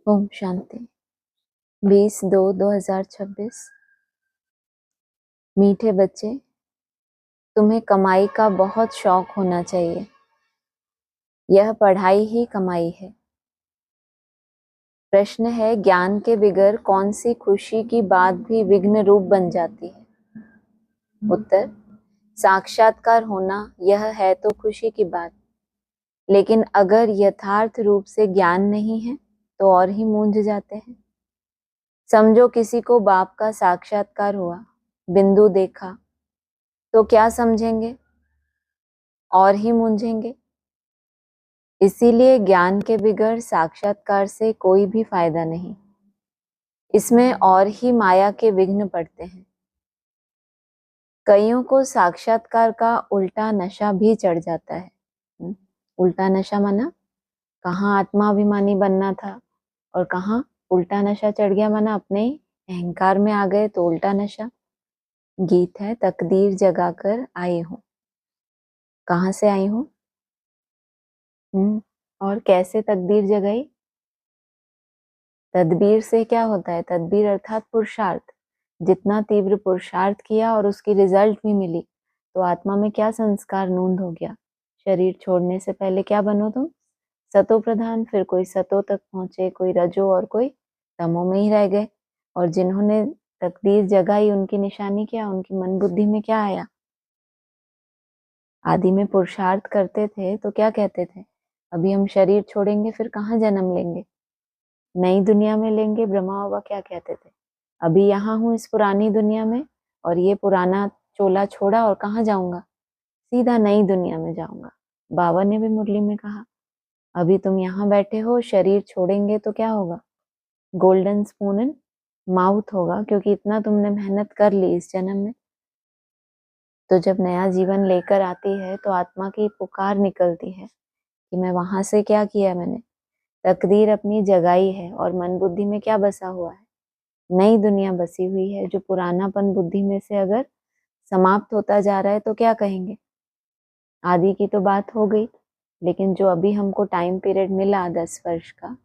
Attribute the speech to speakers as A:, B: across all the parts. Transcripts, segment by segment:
A: ओम शांति। 20/2/2026। मीठे बच्चे, तुम्हें कमाई का बहुत शौक होना चाहिए। यह पढ़ाई ही कमाई है। प्रश्न है, ज्ञान के बिगर कौन सी खुशी की बात भी विघ्न रूप बन जाती है? उत्तर, साक्षात्कार होना यह है तो खुशी की बात, लेकिन अगर यथार्थ रूप से ज्ञान नहीं है तो और ही मूंझ जाते हैं। समझो किसी को बाप का साक्षात्कार हुआ, बिंदु देखा, तो क्या समझेंगे? और ही मूंझेंगे। इसीलिए ज्ञान के बिगड़ साक्षात्कार से कोई भी फायदा नहीं, इसमें और ही माया के विघ्न पड़ते हैं। कईयों को साक्षात्कार का उल्टा नशा भी चढ़ जाता है। उल्टा नशा माना कहाँ आत्माभिमानी बनना था और कहाँ उल्टा नशा चढ़ गया, माना अपने ही अहंकार में आ गए तो उल्टा नशा। गीत है, तकदीर जगाकर आई हूँ। कहाँ से आई हूँ और कैसे तकदीर जगाई? तदबीर से क्या होता है? तदबीर अर्थात पुरुषार्थ। जितना तीव्र पुरुषार्थ किया और उसकी रिजल्ट भी मिली, तो आत्मा में क्या संस्कार नूंद हो गया। शरीर छोड़ने से पहले क्या बनो तुम? सतो प्रधान। फिर कोई सतो तक पहुंचे, कोई रजो और कोई तमो में ही रह गए। और जिन्होंने तकदीर जगाई, उनकी निशानी क्या? उनकी मन बुद्धि में क्या आया? आदि में पुरुषार्थ करते थे तो क्या कहते थे? अभी हम शरीर छोड़ेंगे, फिर कहाँ जन्म लेंगे? नई दुनिया में लेंगे। ब्रह्मा बाबा क्या कहते थे? अभी यहाँ हूँ इस पुरानी दुनिया में, और ये पुराना चोला छोड़ा और कहाँ जाऊंगा? सीधा नई दुनिया में जाऊंगा। बाबा ने भी मुरली में कहा, अभी तुम यहाँ बैठे हो, शरीर छोड़ेंगे तो क्या होगा? गोल्डन स्पून इन माउथ होगा, क्योंकि इतना तुमने मेहनत कर ली इस जन्म में। तो जब नया जीवन लेकर आती है तो आत्मा की पुकार निकलती है कि मैं वहां से क्या किया मैंने? तकदीर अपनी जगाई है और मन बुद्धि में क्या बसा हुआ है? नई दुनिया बसी हुई है। जो पुरानापन बुद्धि में से अगर समाप्त होता जा रहा है तो क्या कहेंगे? आदि की तो बात हो गई, लेकिन जो अभी हमको टाइम पीरियड मिला 10 वर्ष का,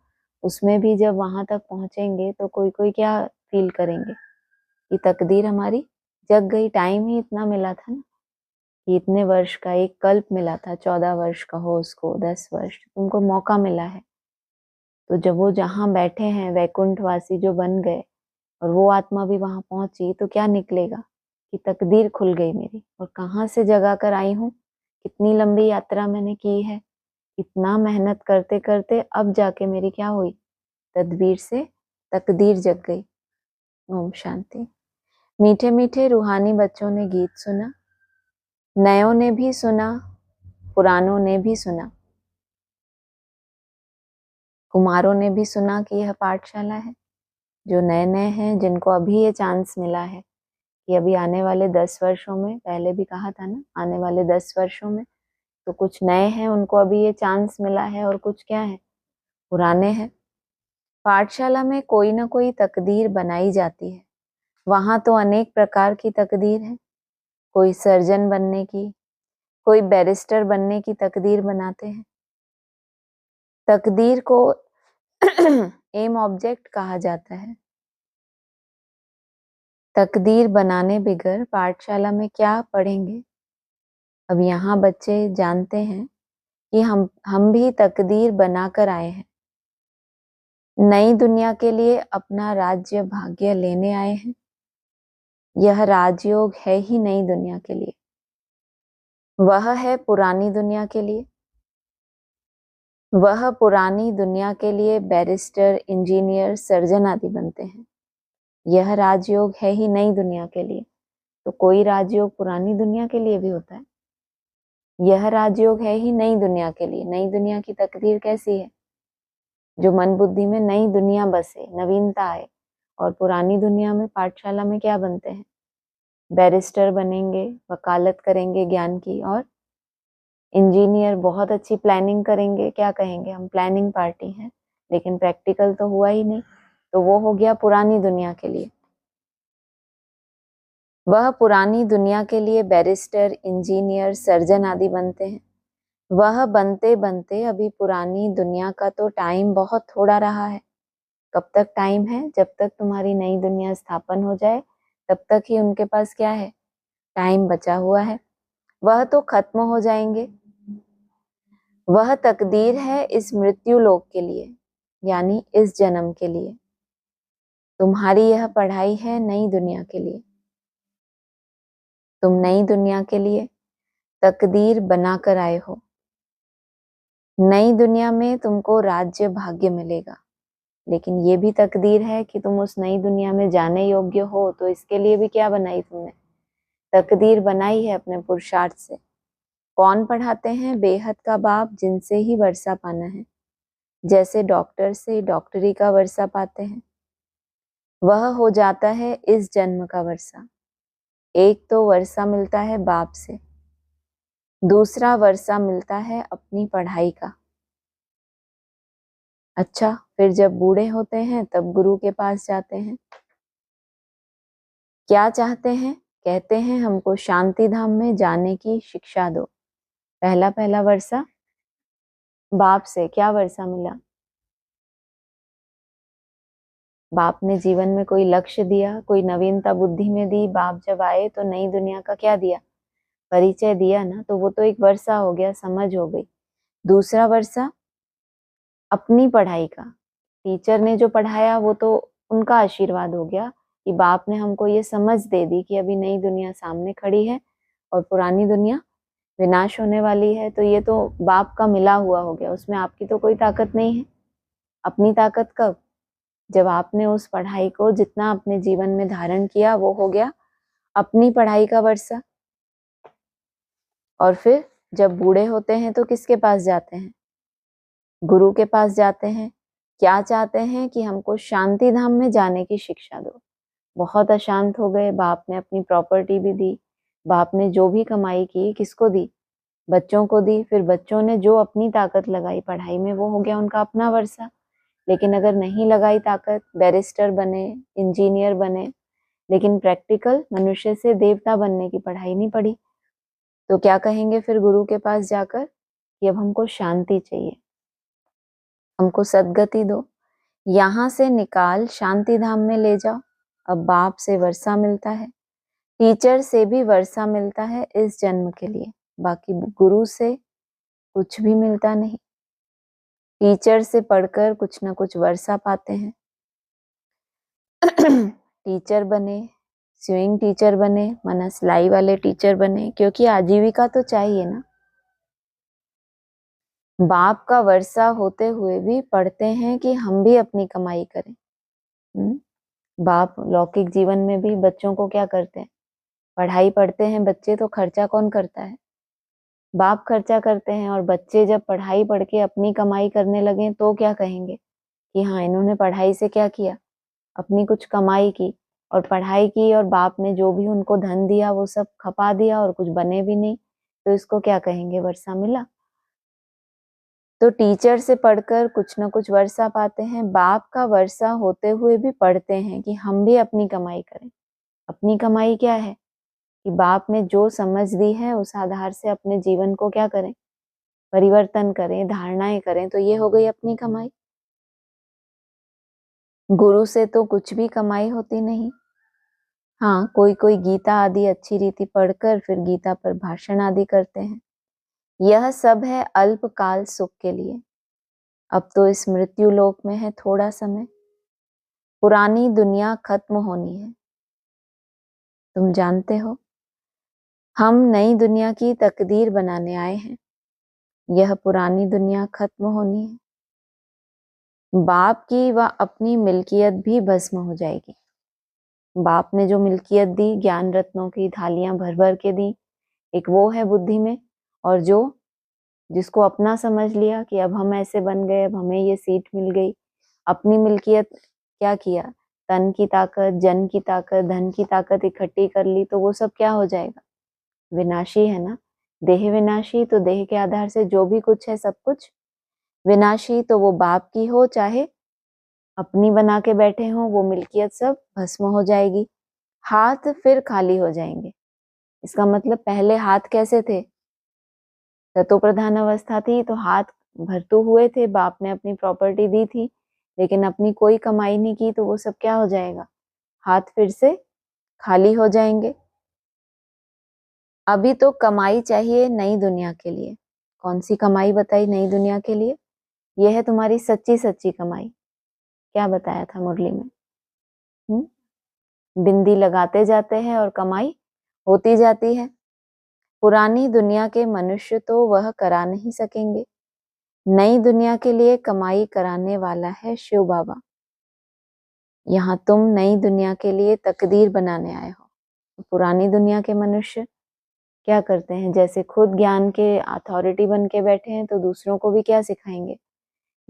A: उसमें भी जब वहां तक पहुंचेंगे तो कोई कोई क्या फील करेंगे कि तकदीर हमारी जग गई। टाइम ही इतना मिला था ना, कि इतने वर्ष का एक कल्प मिला था। 14 वर्ष का हो उसको, 10 वर्ष, तुमको मौका मिला है। तो जब वो जहाँ बैठे हैं वैकुंठवासी जो बन गए, और वो आत्मा भी वहां पहुंची, तो क्या निकलेगा कि तकदीर खुल गई मेरी। और कहाँ से जगा कर आई हूँ, कितनी लंबी यात्रा मैंने की है, इतना मेहनत करते करते अब जाके मेरी क्या हुई? तदबीर से तकदीर जग गई। ओम शांति। मीठे मीठे रूहानी बच्चों ने गीत सुना, नयों ने भी सुना, पुरानों ने भी सुना, कुमारों ने भी सुना कि यह पाठशाला है। जो नए नए हैं, जिनको अभी ये चांस मिला है कि अभी आने वाले 10 वर्षों में, पहले भी कहा था ना, आने वाले 10 वर्षों में, तो कुछ नए हैं, उनको अभी ये चांस मिला है, और कुछ क्या है? पुराने हैं। पाठशाला में कोई ना कोई तकदीर बनाई जाती है। वहां तो अनेक प्रकार की तकदीर है। कोई सर्जन बनने की, कोई बैरिस्टर बनने की तकदीर बनाते हैं। तकदीर को एम ऑब्जेक्ट कहा जाता है। तकदीर बनाने बिगर पाठशाला में क्या पढ़ेंगे? अब यहाँ बच्चे जानते हैं कि हम भी तकदीर बनाकर आए हैं। नई दुनिया के लिए अपना राज्य भाग्य लेने आए हैं। यह राजयोग है ही नई दुनिया के लिए। वह है पुरानी दुनिया के लिए। वह पुरानी दुनिया के लिए बैरिस्टर, इंजीनियर, सर्जन आदि बनते हैं। यह राजयोग है ही नई दुनिया के लिए। तो कोई राजयोग पुरानी दुनिया के लिए भी होता है। यह राजयोग है ही नई दुनिया के लिए। नई दुनिया की तकदीर कैसी है? जो मन बुद्धि में नई दुनिया बसे, नवीनता आए। और पुरानी दुनिया में पाठशाला में क्या बनते हैं? बैरिस्टर बनेंगे, वकालत करेंगे ज्ञान की, और इंजीनियर बहुत अच्छी प्लानिंग करेंगे। क्या कहेंगे? हम प्लानिंग पार्टी हैं, लेकिन प्रैक्टिकल तो हुआ ही नहीं। तो वो हो गया पुरानी दुनिया के लिए। वह पुरानी दुनिया के लिए बैरिस्टर, इंजीनियर, सर्जन आदि बनते हैं। वह बनते बनते अभी पुरानी दुनिया का तो टाइम बहुत थोड़ा रहा है। कब तक टाइम है? जब तक तुम्हारी नई दुनिया स्थापन हो जाए तब तक ही उनके पास क्या है? टाइम बचा हुआ है। वह तो खत्म हो जाएंगे। वह तकदीर है इस मृत्यु लोक के लिए, यानी इस जन्म के लिए। तुम्हारी यह पढ़ाई है नई दुनिया के लिए। तुम नई दुनिया के लिए तकदीर बनाकर आए हो। नई दुनिया में तुमको राज्य भाग्य मिलेगा, लेकिन ये भी तकदीर है कि तुम उस नई दुनिया में जाने योग्य हो। तो इसके लिए भी क्या बनाई तुमने? तकदीर बनाई है अपने पुरुषार्थ से। कौन पढ़ाते हैं? बेहद का बाप, जिनसे ही वर्षा पाना है। जैसे डॉक्टर से डॉक्टरी का वर्षा पाते हैं, वह हो जाता है इस जन्म का वर्षा। एक तो वर्षा मिलता है बाप से, दूसरा वर्षा मिलता है अपनी पढ़ाई का। अच्छा, फिर जब बूढ़े होते हैं तब गुरु के पास जाते हैं। क्या चाहते हैं? कहते हैं हमको शांति धाम में जाने की शिक्षा दो। पहला पहला वर्षा बाप से क्या वर्षा मिला? बाप ने जीवन में कोई लक्ष्य दिया, कोई नवीनता बुद्धि में दी। बाप जब आए तो नई दुनिया का क्या दिया? परिचय दिया ना। तो वो तो एक वर्षा हो गया, समझ हो गई। दूसरा वर्षा अपनी पढ़ाई का। टीचर ने जो पढ़ाया वो तो उनका आशीर्वाद हो गया कि बाप ने हमको ये समझ दे दी कि अभी नई दुनिया सामने खड़ी है और पुरानी दुनिया विनाश होने वाली है। तो ये तो बाप का मिला हुआ हो गया, उसमें आपकी तो कोई ताकत नहीं है। अपनी ताकत कब? जब आपने उस पढ़ाई को जितना अपने जीवन में धारण किया, वो हो गया अपनी पढ़ाई का वर्षा। और फिर जब बूढ़े होते हैं तो किसके पास जाते हैं? गुरु के पास जाते हैं। क्या चाहते हैं? कि हमको शांति धाम में जाने की शिक्षा दो। बहुत अशांत हो गए। बाप ने अपनी प्रॉपर्टी भी दी। बाप ने जो भी कमाई की किसको दी? बच्चों को दी। फिर बच्चों ने जो अपनी ताकत लगाई पढ़ाई में, वो हो गया उनका अपना वर्षा। लेकिन अगर नहीं लगाई ताकत, बैरिस्टर बने, इंजीनियर बने, लेकिन प्रैक्टिकल मनुष्य से देवता बनने की पढ़ाई नहीं पढ़ी, तो क्या कहेंगे फिर गुरु के पास जाकर कि अब हमको शांति चाहिए, हमको सद्गति दो, यहाँ से निकाल शांति धाम में ले जाओ। अब बाप से वर्षा मिलता है, टीचर से भी वर्षा मिलता है इस जन्म के लिए। बाकी गुरु से कुछ भी मिलता नहीं। टीचर से पढ़कर कुछ ना कुछ वर्षा पाते हैं। टीचर बने, स्विंग टीचर बने, माना सिलाई वाले टीचर बने, क्योंकि आजीविका तो चाहिए ना। बाप का वर्षा होते हुए भी पढ़ते हैं कि हम भी अपनी कमाई करें। बाप लौकिक जीवन में भी बच्चों को क्या करते हैं? पढ़ाई पढ़ते हैं बच्चे, तो खर्चा कौन करता है? बाप खर्चा करते हैं। और बच्चे जब पढ़ाई पढ़ के अपनी कमाई करने लगे तो क्या कहेंगे कि हाँ, इन्होंने पढ़ाई से क्या किया? अपनी कुछ कमाई की और पढ़ाई की, और बाप ने जो भी उनको धन दिया वो सब खपा दिया और कुछ बने भी नहीं। तो इसको क्या कहेंगे? वर्षा मिला। तो टीचर से पढ़कर कुछ ना कुछ वर्षा पाते हैं। बाप का वर्षा होते हुए भी पढ़ते हैं कि हम भी अपनी कमाई करें। अपनी कमाई क्या है? कि बाप ने जो समझ दी है उस आधार से अपने जीवन को क्या करें? परिवर्तन करें, धारणाएं करें। तो ये हो गई अपनी कमाई। गुरु से तो कुछ भी कमाई होती नहीं। हाँ, कोई कोई गीता आदि अच्छी रीति पढ़कर फिर गीता पर भाषण आदि करते हैं। यह सब है अल्पकाल सुख के लिए। अब तो इस मृत्यु लोक में है थोड़ा समय, पुरानी दुनिया खत्म होनी है। तुम जानते हो, हम नई दुनिया की तकदीर बनाने आए हैं। यह पुरानी दुनिया खत्म होनी है। बाप की व अपनी मिल्कियत भी भस्म हो जाएगी। बाप ने जो मिल्कियत दी, ज्ञान रत्नों की थालियां भर भर के दी, एक वो है बुद्धि में। और जो जिसको अपना समझ लिया कि अब हम ऐसे बन गए, अब हमें ये सीट मिल गई, अपनी मिल्कियत क्या किया? तन की ताकत, जन की ताकत, धन की ताकत इकट्ठी कर ली, तो वो सब क्या हो जाएगा? विनाशी है ना। देह विनाशी, तो देह के आधार से जो भी कुछ है सब कुछ विनाशी। तो वो बाप की हो चाहे अपनी बना के बैठे हो, वो मिल्कियत सब भस्म हो जाएगी। हाथ फिर खाली हो जाएंगे। इसका मतलब पहले हाथ कैसे थे? तत्व प्रधान अवस्था थी तो हाथ भरतु हुए थे, बाप ने अपनी प्रॉपर्टी दी थी। लेकिन अपनी कोई कमाई नहीं की तो वो सब क्या हो जाएगा, हाथ फिर से खाली हो जाएंगे। अभी तो कमाई चाहिए नई दुनिया के लिए। कौन सी कमाई बताई नई दुनिया के लिए? यह है तुम्हारी सच्ची सच्ची कमाई। क्या बताया था मुरली में? बिंदी लगाते जाते हैं और कमाई होती जाती है। पुरानी दुनिया के मनुष्य तो वह करा नहीं सकेंगे। नई दुनिया के लिए कमाई कराने वाला है शिव बाबा। यहाँ तुम नई दुनिया के लिए तकदीर बनाने आए हो। पुरानी दुनिया के मनुष्य क्या करते हैं, जैसे खुद ज्ञान के अथॉरिटी बन के बैठे हैं तो दूसरों को भी क्या सिखाएंगे,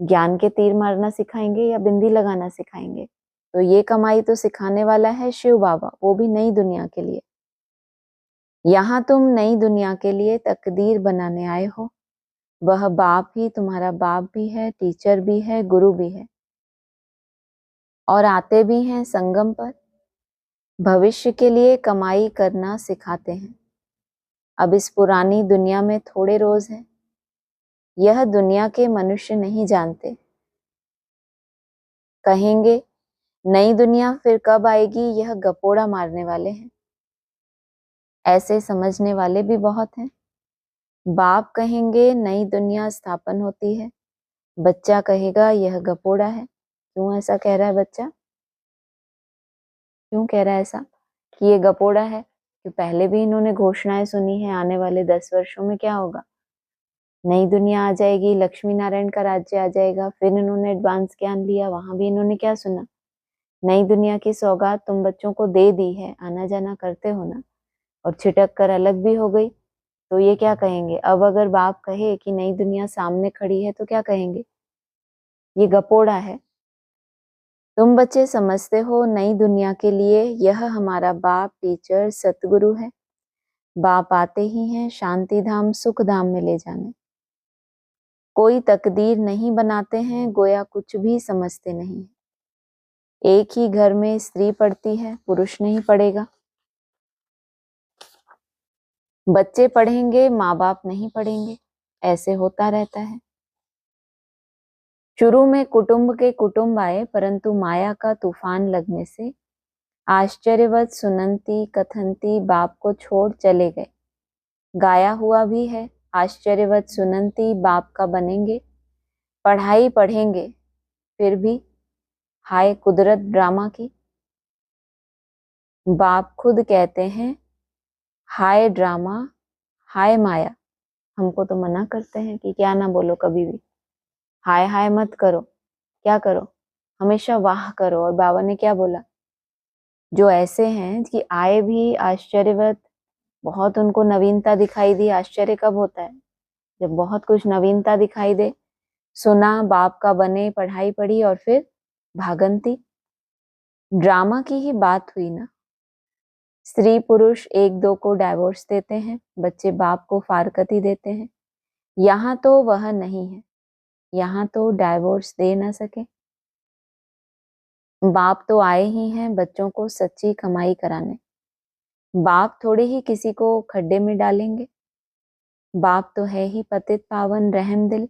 A: ज्ञान के तीर मारना सिखाएंगे या बिंदी लगाना सिखाएंगे। तो ये कमाई तो सिखाने वाला है शिव बाबा, वो भी नई दुनिया के लिए। यहाँ तुम नई दुनिया के लिए तकदीर बनाने आए हो। वह बाप ही तुम्हारा बाप भी है, टीचर भी है, गुरु भी है, और आते भी हैं संगम पर। भविष्य के लिए कमाई करना सिखाते हैं। अब इस पुरानी दुनिया में थोड़े रोज हैं, यह दुनिया के मनुष्य नहीं जानते। कहेंगे नई दुनिया फिर कब आएगी, यह गपोड़ा मारने वाले हैं। ऐसे समझने वाले भी बहुत हैं। बाप कहेंगे नई दुनिया स्थापन होती है, बच्चा कहेगा यह गपोड़ा है। क्यों ऐसा कह रहा है बच्चा? क्यों कह रहा है ऐसा कि ये गपोड़ा है? कि पहले भी इन्होंने घोषणाएं सुनी है, आने वाले 10 वर्षों में क्या होगा, नई दुनिया आ जाएगी, लक्ष्मी नारायण का राज्य आ जाएगा। फिर इन्होंने एडवांस ज्ञान लिया, वहां भी इन्होंने क्या सुना, नई दुनिया की सौगात तुम बच्चों को दे दी है, आना जाना करते हो ना, और छिटक कर अलग भी हो गई। तो ये क्या कहेंगे, अब अगर बाप कहे कि नई दुनिया सामने खड़ी है तो क्या कहेंगे, ये गपोड़ा है। तुम बच्चे समझते हो नई दुनिया के लिए यह हमारा बाप टीचर सतगुरु है। बाप आते ही हैं शांति धाम सुख धाम में ले जाने। कोई तकदीर नहीं बनाते हैं, गोया कुछ भी समझते नहीं। एक ही घर में स्त्री पढ़ती है, पुरुष नहीं पढ़ेगा। बच्चे पढ़ेंगे, माँ बाप नहीं पढ़ेंगे। ऐसे होता रहता है। शुरू में कुटुंब के कुटुंब आए, परंतु माया का तूफान लगने से आश्चर्यवत सुनंती कथनती बाप को छोड़ चले गए। गाया हुआ भी है, आश्चर्यवत सुनंती बाप का बनेंगे, पढ़ाई पढ़ेंगे फिर भी। हाय कुदरत ड्रामा की। बाप खुद कहते हैं हाय ड्रामा, हाय माया। हमको तो मना करते हैं कि क्या ना बोलो, कभी भी हाय हाय मत करो। क्या करो, हमेशा वाह करो। और बाबा ने क्या बोला, जो ऐसे हैं कि आए भी आश्चर्यवत, बहुत उनको नवीनता दिखाई दी। आश्चर्य कब होता है, जब बहुत कुछ नवीनता दिखाई दे। सुना, बाप का बने, पढ़ाई पढ़ी और फिर भागंती। ड्रामा की ही बात हुई ना। स्त्री पुरुष एक दो को डाइवोर्स देते हैं, बच्चे बाप को फारकती देते हैं। यहाँ तो वह नहीं है, यहाँ तो डाइवोर्स दे ना सके। बाप तो आए ही हैं बच्चों को सच्ची कमाई कराने। बाप थोड़े ही किसी को खड्डे में डालेंगे। बाप तो है ही पतित पावन रहम दिल।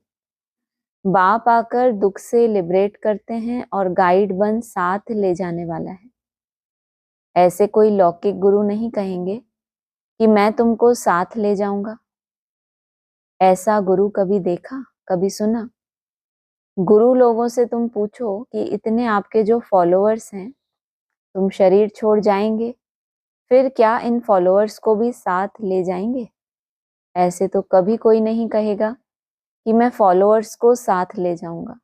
A: बाप आकर दुख से लिबरेट करते हैं और गाइड बन साथ ले जाने वाला है। ऐसे कोई लौकिक गुरु नहीं कहेंगे कि मैं तुमको साथ ले जाऊंगा। ऐसा गुरु कभी देखा, कभी सुना? गुरु लोगों से तुम पूछो कि इतने आपके जो फॉलोअर्स हैं, तुम शरीर छोड़ जाएंगे, फिर क्या इन फॉलोअर्स को भी साथ ले जाएंगे? ऐसे तो कभी कोई नहीं कहेगा कि मैं फॉलोअर्स को साथ ले जाऊंगा।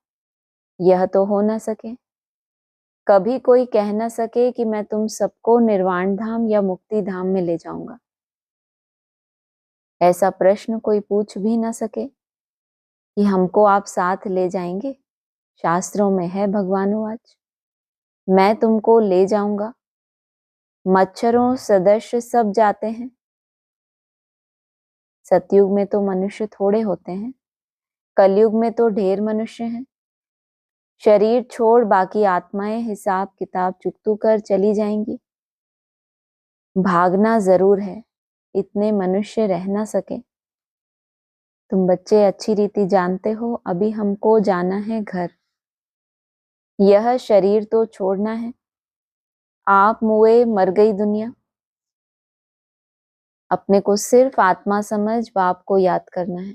A: यह तो हो ना सके। कभी कोई कह ना सके कि मैं तुम सबको निर्वाण धाम या मुक्ति धाम में ले जाऊंगा। ऐसा प्रश्न कोई पूछ भी ना सके कि हमको आप साथ ले जाएंगे। शास्त्रों में है भगवानुवाच, मैं तुमको ले जाऊंगा। मच्छरों सदस्य सब जाते हैं। सतयुग में तो मनुष्य थोड़े होते हैं, कलयुग में तो ढेर मनुष्य हैं। शरीर छोड़ बाकी आत्माएं हिसाब किताब चुकतू कर चली जाएंगी। भागना जरूर है, इतने मनुष्य रह ना सके। तुम बच्चे अच्छी रीति जानते हो, अभी हमको जाना है घर। यह शरीर तो छोड़ना है, आप मुए मर गई दुनिया। अपने को सिर्फ आत्मा समझ बाप को याद करना है।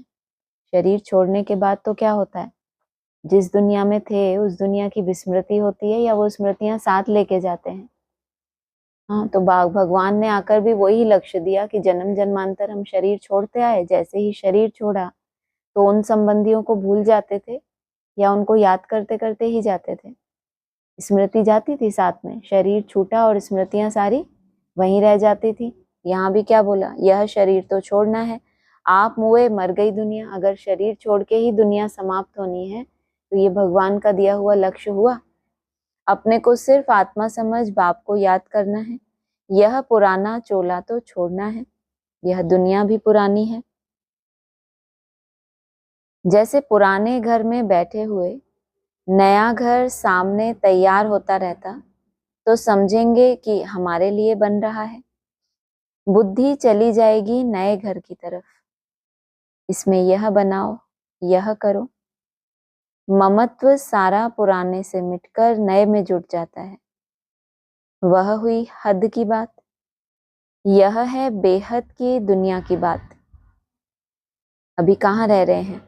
A: शरीर छोड़ने के बाद तो क्या होता है, जिस दुनिया में थे उस दुनिया की विस्मृति होती है या वो स्मृतियां साथ लेके जाते हैं। हाँ, तो भगवान ने आकर भी वही लक्ष्य दिया कि जन्म जन्मांतर हम शरीर छोड़ते आए। जैसे ही शरीर छोड़ा तो उन संबंधियों को भूल जाते थे या उनको याद करते करते ही जाते थे। स्मृति जाती थी साथ में, शरीर छूटा और स्मृतियां सारी वहीं रह जाती थी। यहाँ भी क्या बोला, यह शरीर तो छोड़ना है, आप मुए मर गई दुनिया। अगर शरीर छोड़ के ही दुनिया समाप्त होनी है तो ये भगवान का दिया हुआ लक्ष्य हुआ। अपने को सिर्फ आत्मा समझ बाप को याद करना है। यह पुराना चोला तो छोड़ना है, यह दुनिया भी पुरानी है। जैसे पुराने घर में बैठे हुए नया घर सामने तैयार होता रहता तो समझेंगे कि हमारे लिए बन रहा है। बुद्धि चली जाएगी नए घर की तरफ, इसमें यह बनाओ, यह करो। ममत्व सारा पुराने से मिटकर नए में जुट जाता है। वह हुई हद की बात। यह है बेहद की दुनिया की बात। अभी कहाँ रह रहे हैं,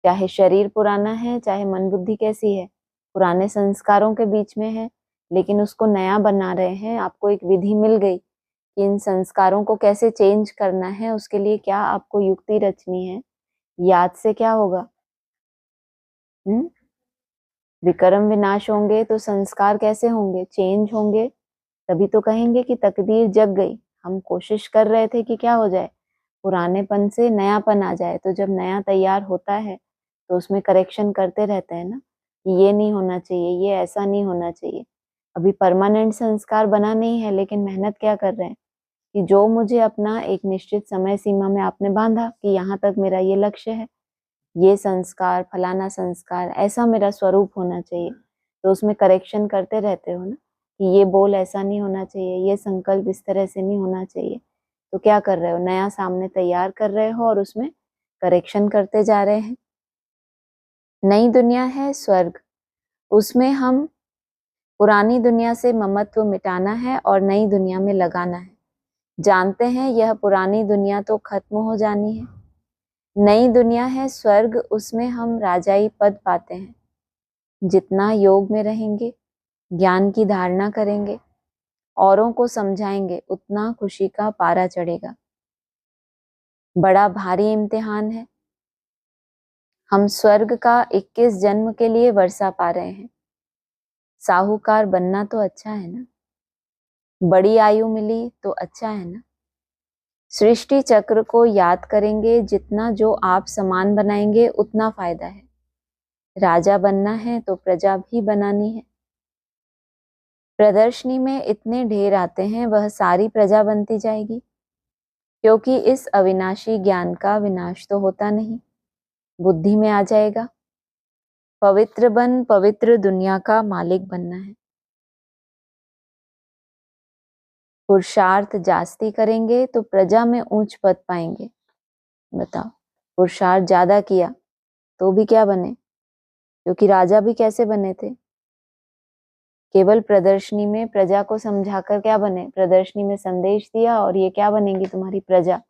A: चाहे शरीर पुराना है, चाहे मन बुद्धि कैसी है, पुराने संस्कारों के बीच में है, लेकिन उसको नया बना रहे हैं। आपको एक विधि मिल गई कि इन संस्कारों को कैसे चेंज करना है, उसके लिए क्या आपको युक्ति रचनी है। याद से क्या होगा, विक्रम विनाश होंगे तो संस्कार कैसे होंगे, चेंज होंगे। तभी तो कहेंगे कि तकदीर जग गई। हम कोशिश कर रहे थे कि क्या हो जाए, पुरानेपन से नयापन आ जाए। तो जब नया तैयार होता है तो उसमें करेक्शन करते रहते हैं ना, कि ये नहीं होना चाहिए, ये ऐसा नहीं होना चाहिए। अभी परमानेंट संस्कार बना नहीं है, लेकिन मेहनत क्या कर रहे हैं कि जो मुझे अपना एक निश्चित समय सीमा में आपने बांधा कि यहाँ तक मेरा ये लक्ष्य है, ये संस्कार, फलाना संस्कार, ऐसा मेरा स्वरूप होना चाहिए। तो उसमें करेक्शन करते रहते हो ना कि ये बोल ऐसा नहीं होना चाहिए, ये संकल्प इस तरह से नहीं होना चाहिए। तो क्या कर रहे हो, नया सामने तैयार कर रहे हो और उसमें करेक्शन करते जा रहे हैं। नई दुनिया है स्वर्ग, उसमें हम पुरानी दुनिया से ममत्व मिटाना है और नई दुनिया में लगाना है। जानते हैं यह पुरानी दुनिया तो खत्म हो जानी है। नई दुनिया है स्वर्ग, उसमें हम राजाई पद पाते हैं। जितना योग में रहेंगे, ज्ञान की धारणा करेंगे, औरों को समझाएंगे, उतना खुशी का पारा चढ़ेगा। बड़ा भारी इम्तिहान है। हम स्वर्ग का 21 जन्म के लिए वर्षा पा रहे हैं। साहूकार बनना तो अच्छा है ना, बड़ी आयु मिली तो अच्छा है ना। सृष्टि चक्र को याद करेंगे, जितना जो आप समान बनाएंगे उतना फायदा है। राजा बनना है तो प्रजा भी बनानी है। प्रदर्शनी में इतने ढेर आते हैं, वह सारी प्रजा बनती जाएगी, क्योंकि इस अविनाशी ज्ञान का विनाश तो होता नहीं, बुद्धि में आ जाएगा। पवित्र बन पवित्र दुनिया का मालिक बनना है। पुरुषार्थ जास्ती करेंगे तो प्रजा में ऊंच पद पाएंगे। बताओ, पुरुषार्थ ज्यादा किया तो भी क्या बने, क्योंकि राजा भी कैसे बने थे, केवल प्रदर्शनी में प्रजा को समझाकर क्या बने, प्रदर्शनी में संदेश दिया और ये क्या बनेंगी, तुम्हारी प्रजा।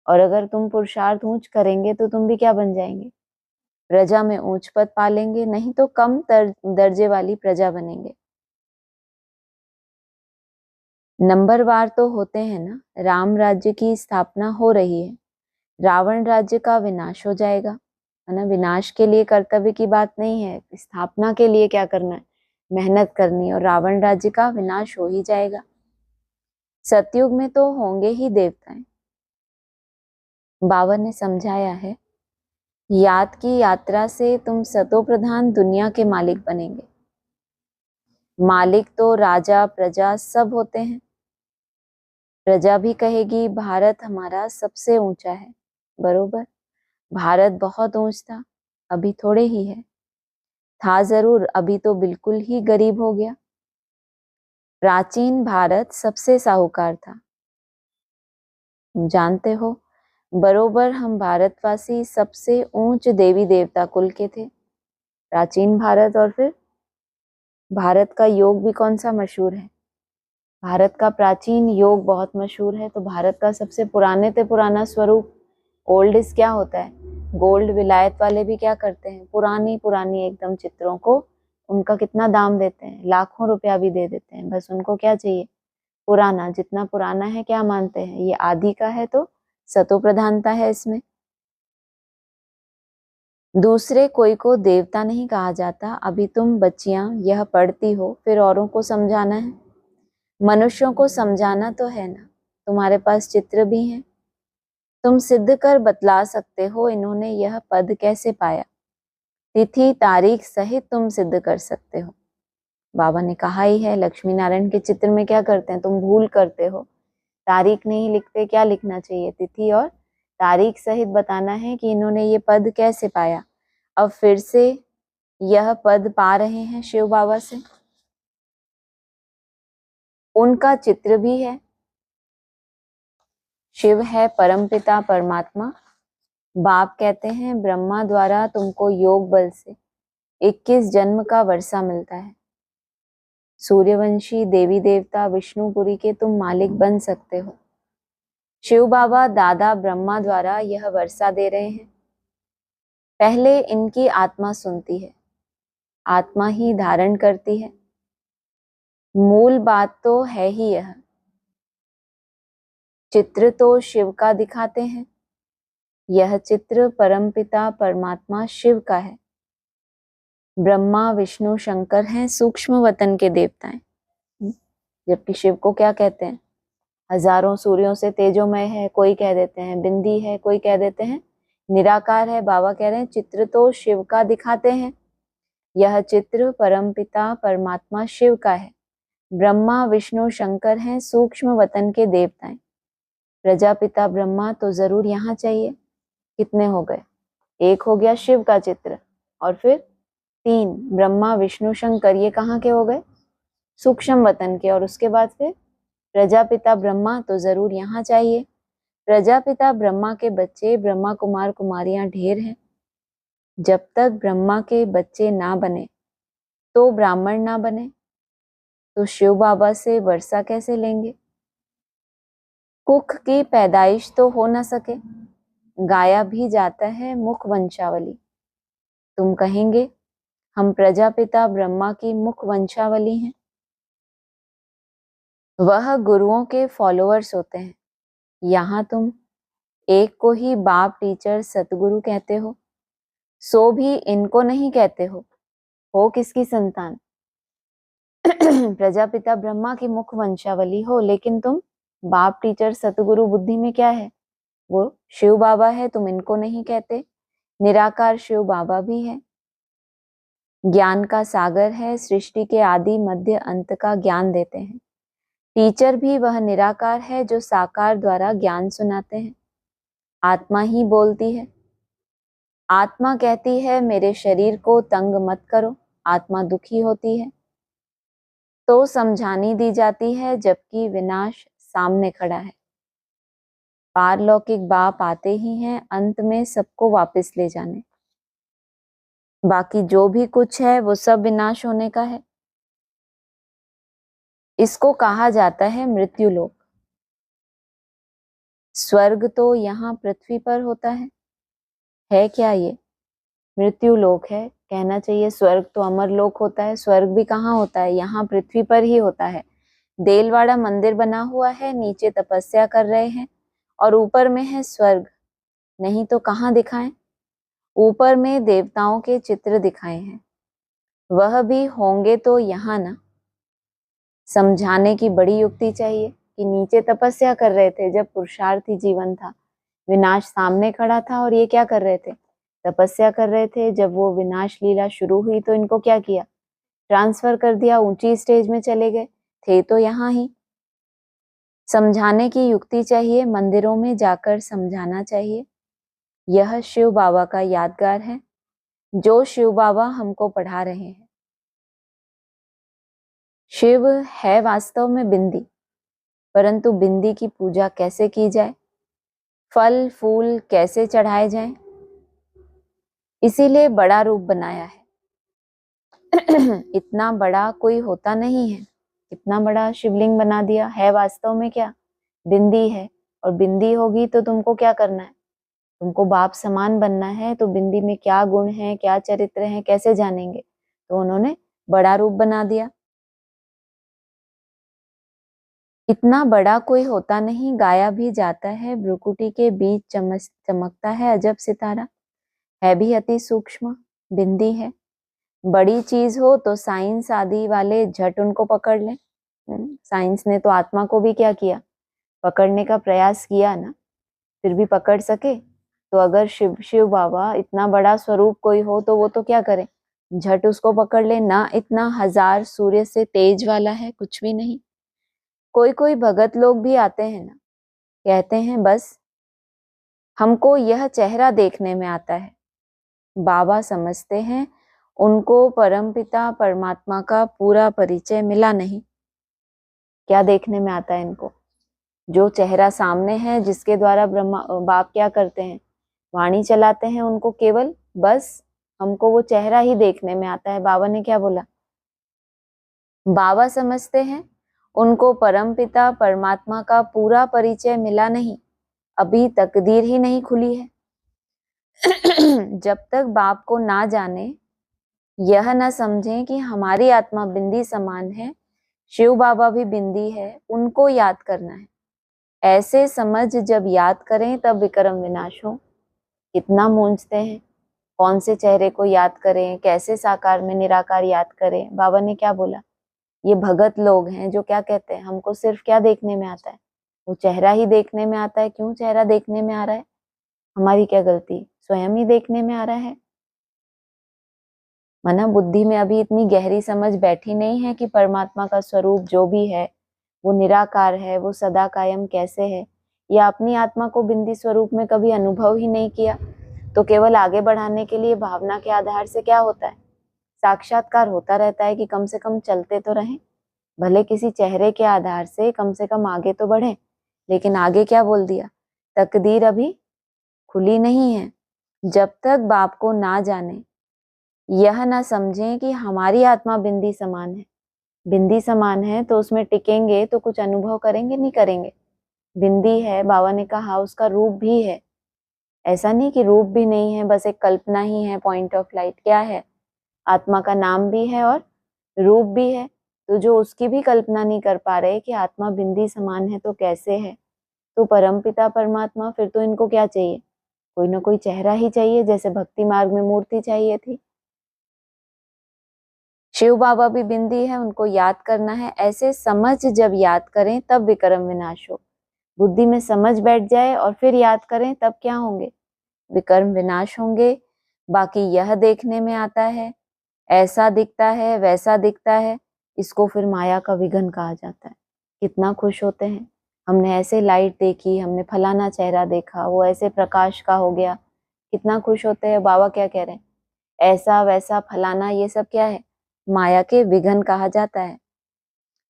A: और अगर तुम पुरुषार्थ ऊंच करेंगे तो तुम भी क्या बन जाएंगे, प्रजा में ऊंच पद पालेंगे, नहीं तो कम दर्जे वाली प्रजा बनेंगे। नंबरवार तो होते हैं ना। राम राज्य की स्थापना हो रही है, रावण राज्य का विनाश हो जाएगा, है ना। विनाश के लिए कर्तव्य की बात नहीं है, स्थापना के लिए क्या करना है, मेहनत करनी है, और रावण राज्य का विनाश हो ही जाएगा। सतयुग में तो होंगे ही देवताएं। बाबा ने समझाया है, याद की यात्रा से तुम सतो प्रधान दुनिया के मालिक बनेंगे। मालिक तो राजा प्रजा सब होते हैं। प्रजा भी कहेगी भारत हमारा सबसे ऊंचा है, बरोबर। भारत बहुत ऊंच था, अभी थोड़े ही है। था जरूर, अभी तो बिल्कुल ही गरीब हो गया। प्राचीन भारत सबसे साहूकार था, जानते हो। बरोबर हम भारतवासी सबसे ऊंच देवी देवता कुल के थे, प्राचीन भारत और फिर भारत का योग भी कौन सा मशहूर है? भारत का प्राचीन योग बहुत मशहूर है। तो भारत का सबसे पुराने से पुराना स्वरूप ओल्ड क्या होता है? गोल्ड। विलायत वाले भी क्या करते हैं? पुरानी पुरानी एकदम चित्रों को उनका कितना दाम देते हैं? लाखों रुपया भी दे देते हैं। बस उनको क्या चाहिए? पुराना। जितना पुराना है क्या मानते हैं? ये आदि का है तो सतो प्रधानता है इसमें। दूसरे कोई को देवता नहीं कहा जाता। अभी तुम बच्चियां यह पढ़ती हो, फिर औरों को समझाना है। मनुष्यों को समझाना तो है ना। तुम्हारे पास चित्र भी हैं, तुम सिद्ध कर बतला सकते हो इन्होंने यह पद कैसे पाया। तिथि तारीख सहित तुम सिद्ध कर सकते हो। बाबा ने कहा ही है, लक्ष्मी नारायण के चित्र में क्या करते हैं? तुम भूल करते हो, तारीख नहीं लिखते। क्या लिखना चाहिए? तिथि और तारीख सहित बताना है कि इन्होंने ये पद कैसे पाया। अब फिर से यह पद पा रहे हैं शिव बाबा से। उनका चित्र भी है। शिव है परमपिता परमात्मा। बाप कहते हैं ब्रह्मा द्वारा तुमको योग बल से 21 जन्म का वर्षा मिलता है। सूर्यवंशी देवी देवता विष्णुपुरी के तुम मालिक बन सकते हो। शिव बाबा दादा ब्रह्मा द्वारा यह वर्षा दे रहे हैं। पहले इनकी आत्मा सुनती है, आत्मा ही धारण करती है। मूल बात तो है ही यह। चित्र तो शिव का दिखाते हैं। यह चित्र परमपिता परमात्मा शिव का है। ब्रह्मा विष्णु शंकर हैं सूक्ष्म वतन के देवताएं, जबकि शिव को क्या कहते हैं? हजारों सूर्यों से तेजोमय है, कोई कह देते हैं बिंदी है, कोई कह देते हैं निराकार है। बाबा कह रहे हैं चित्र तो शिव का दिखाते हैं। यह चित्र परमपिता परमात्मा शिव का है। ब्रह्मा विष्णु शंकर हैं सूक्ष्म वतन के देवताएं। प्रजापिता ब्रह्मा तो जरूर यहाँ चाहिए। कितने हो गए? एक हो गया शिव का चित्र, और फिर 3 ब्रह्मा विष्णु शंकर, ये कहाँ के हो गए? सूक्ष्म वतन के। और उसके बाद फिर प्रजापिता ब्रह्मा तो जरूर यहाँ चाहिए। प्रजापिता ब्रह्मा के बच्चे ब्रह्मा कुमार कुमारियां ढेर हैं। जब तक ब्रह्मा के बच्चे ना बने तो ब्राह्मण ना बने तो शिव बाबा से वर्षा कैसे लेंगे? कुख की पैदाइश तो हो न सके। गाया भी जाता है मुख वंशावली। तुम कहेंगे हम प्रजापिता ब्रह्मा की मुख वंशावली हैं। वह गुरुओं के फॉलोअर्स होते हैं। यहाँ तुम एक को ही बाप टीचर सतगुरु कहते हो, सो भी इनको नहीं कहते हो किसकी संतान? प्रजापिता ब्रह्मा की मुख वंशावली हो, लेकिन तुम बाप टीचर सतगुरु बुद्धि में क्या है? वो शिव बाबा है, तुम इनको नहीं कहते। निराकार शिव बाबा भी है। ज्ञान का सागर है, सृष्टि के आदि मध्य अंत का ज्ञान देते हैं। टीचर भी वह निराकार है जो साकार द्वारा ज्ञान सुनाते हैं। आत्मा ही बोलती है। आत्मा कहती है मेरे शरीर को तंग मत करो। आत्मा दुखी होती है तो समझानी दी जाती है, जबकि विनाश सामने खड़ा है। पारलौकिक बाप आते ही हैं अंत में सबको वापस ले जाने। बाकी जो भी कुछ है वो सब विनाश होने का है। इसको कहा जाता है मृत्यु लोक। स्वर्ग तो यहाँ पृथ्वी पर होता है क्या ये? मृत्यु लोक है। कहना चाहिए स्वर्ग तो अमर लोक होता है। स्वर्ग भी कहाँ होता है? यहाँ पृथ्वी पर ही होता है। देलवाड़ा मंदिर बना हुआ है, नीचे तपस्या कर रहे हैं और ऊपर में है स्वर्ग। नहीं तो कहाँ दिखाएं? ऊपर में देवताओं के चित्र दिखाए हैं, वह भी होंगे तो यहाँ ना। समझाने की बड़ी युक्ति चाहिए कि नीचे तपस्या कर रहे थे जब पुरुषार्थी जीवन था, विनाश सामने खड़ा था, और ये क्या कर रहे थे? तपस्या कर रहे थे। जब वो विनाश लीला शुरू हुई तो इनको क्या किया? ट्रांसफर कर दिया, ऊंची स्टेज में चले गए। थे तो यहाँ ही। समझाने की युक्ति चाहिए, मंदिरों में जाकर समझाना चाहिए। यह शिव बाबा का यादगार है जो शिव बाबा हमको पढ़ा रहे हैं। शिव है वास्तव में बिंदी, परंतु बिंदी की पूजा कैसे की जाए, फल फूल कैसे चढ़ाए जाएं, इसीलिए बड़ा रूप बनाया है। इतना बड़ा कोई होता नहीं है, इतना बड़ा शिवलिंग बना दिया है, वास्तव में क्या बिंदी है। और बिंदी होगी तो तुमको क्या करना है, तुमको बाप समान बनना है, तो बिंदी में क्या गुण है, क्या चरित्र है, कैसे जानेंगे। तो उन्होंने बड़ा रूप बना दिया। इतना बड़ा कोई होता नहीं, गाया भी जाता है, भ्रुकुटी के बीच चमकता है अजब सितारा। है भी अति सूक्ष्म, बिंदी है। बड़ी चीज हो तो साइंस आदि वाले झट उनको पकड़ लें। साइंस ने तो आत्मा को भी क्या किया, पकड़ने का प्रयास किया ना, फिर भी पकड़ सके। तो अगर शिव शिव बाबा इतना बड़ा स्वरूप कोई हो तो वो तो क्या करे, झट उसको पकड़ ले ना। इतना हजार सूर्य से तेज वाला है, कुछ भी नहीं। कोई कोई भगत लोग भी आते हैं ना, कहते हैं बस हमको यह चेहरा देखने में आता है। बाबा समझते हैं उनको परमपिता परमात्मा का पूरा परिचय मिला नहीं। क्या देखने में आता है इनको, जो चेहरा सामने है, जिसके द्वारा ब्रह्मा बाप क्या करते हैं, वाणी चलाते हैं, उनको केवल बस हमको वो चेहरा ही देखने में आता है। बाबा ने क्या बोला, बाबा समझते हैं उनको परमपिता परमात्मा का पूरा परिचय मिला नहीं, अभी तकदीर ही नहीं खुली है। जब तक बाप को ना जाने, यह न समझें कि हमारी आत्मा बिंदी समान है, शिव बाबा भी बिंदी है, उनको याद करना है। ऐसे समझ जब याद करें तब विक्रम विनाश हो। कितना मूंझते हैं, कौन से चेहरे को याद करें, कैसे साकार में निराकार याद करें। बाबा ने क्या बोला, ये भगत लोग हैं जो क्या कहते हैं, हमको सिर्फ क्या देखने में आता है, वो चेहरा ही देखने में आता है। क्यों चेहरा देखने में आ रहा है, हमारी क्या गलती, स्वयं ही देखने में आ रहा है। मना बुद्धि में अभी इतनी गहरी समझ बैठी नहीं है कि परमात्मा का स्वरूप जो भी है वो निराकार है, वो सदा कायम कैसे है, या अपनी आत्मा को बिंदी स्वरूप में कभी अनुभव ही नहीं किया। तो केवल आगे बढ़ाने के लिए भावना के आधार से क्या होता है, साक्षात्कार होता रहता है कि कम से कम चलते तो रहें, भले किसी चेहरे के आधार से कम आगे तो बढ़े। लेकिन आगे क्या बोल दिया, तकदीर अभी खुली नहीं है। जब तक बाप को ना जाने, यह ना समझें कि हमारी आत्मा बिंदी समान है। बिंदी समान है तो उसमें टिकेंगे तो कुछ अनुभव करेंगे, नहीं करेंगे। बिंदी है, बाबा ने कहा उसका रूप भी है। ऐसा नहीं कि रूप भी नहीं है, बस एक कल्पना ही है, पॉइंट ऑफ लाइट। क्या है, आत्मा का नाम भी है और रूप भी है। तो जो उसकी भी कल्पना नहीं कर पा रहे कि आत्मा बिंदी समान है तो कैसे है, तो परमपिता परमात्मा, फिर तो इनको क्या चाहिए, कोई ना कोई चेहरा ही चाहिए, जैसे भक्ति मार्ग में मूर्ति चाहिए थी। शिव बाबा भी बिंदी है, उनको याद करना है। ऐसे समझ जब याद करें तब विक्रम विनाश हो। बुद्धि में समझ बैठ जाए और फिर याद करें तब क्या होंगे, विक्रम विनाश होंगे। बाकी यह देखने में आता है, ऐसा दिखता है, वैसा दिखता है, इसको फिर माया का विघन कहा जाता है। कितना खुश होते हैं, हमने ऐसे लाइट देखी, हमने फलाना चेहरा देखा, वो ऐसे प्रकाश का हो गया, कितना खुश होते हैं। बाबा क्या कह रहे हैं, ऐसा वैसा फलाना, ये सब क्या है, माया के विघन कहा जाता है।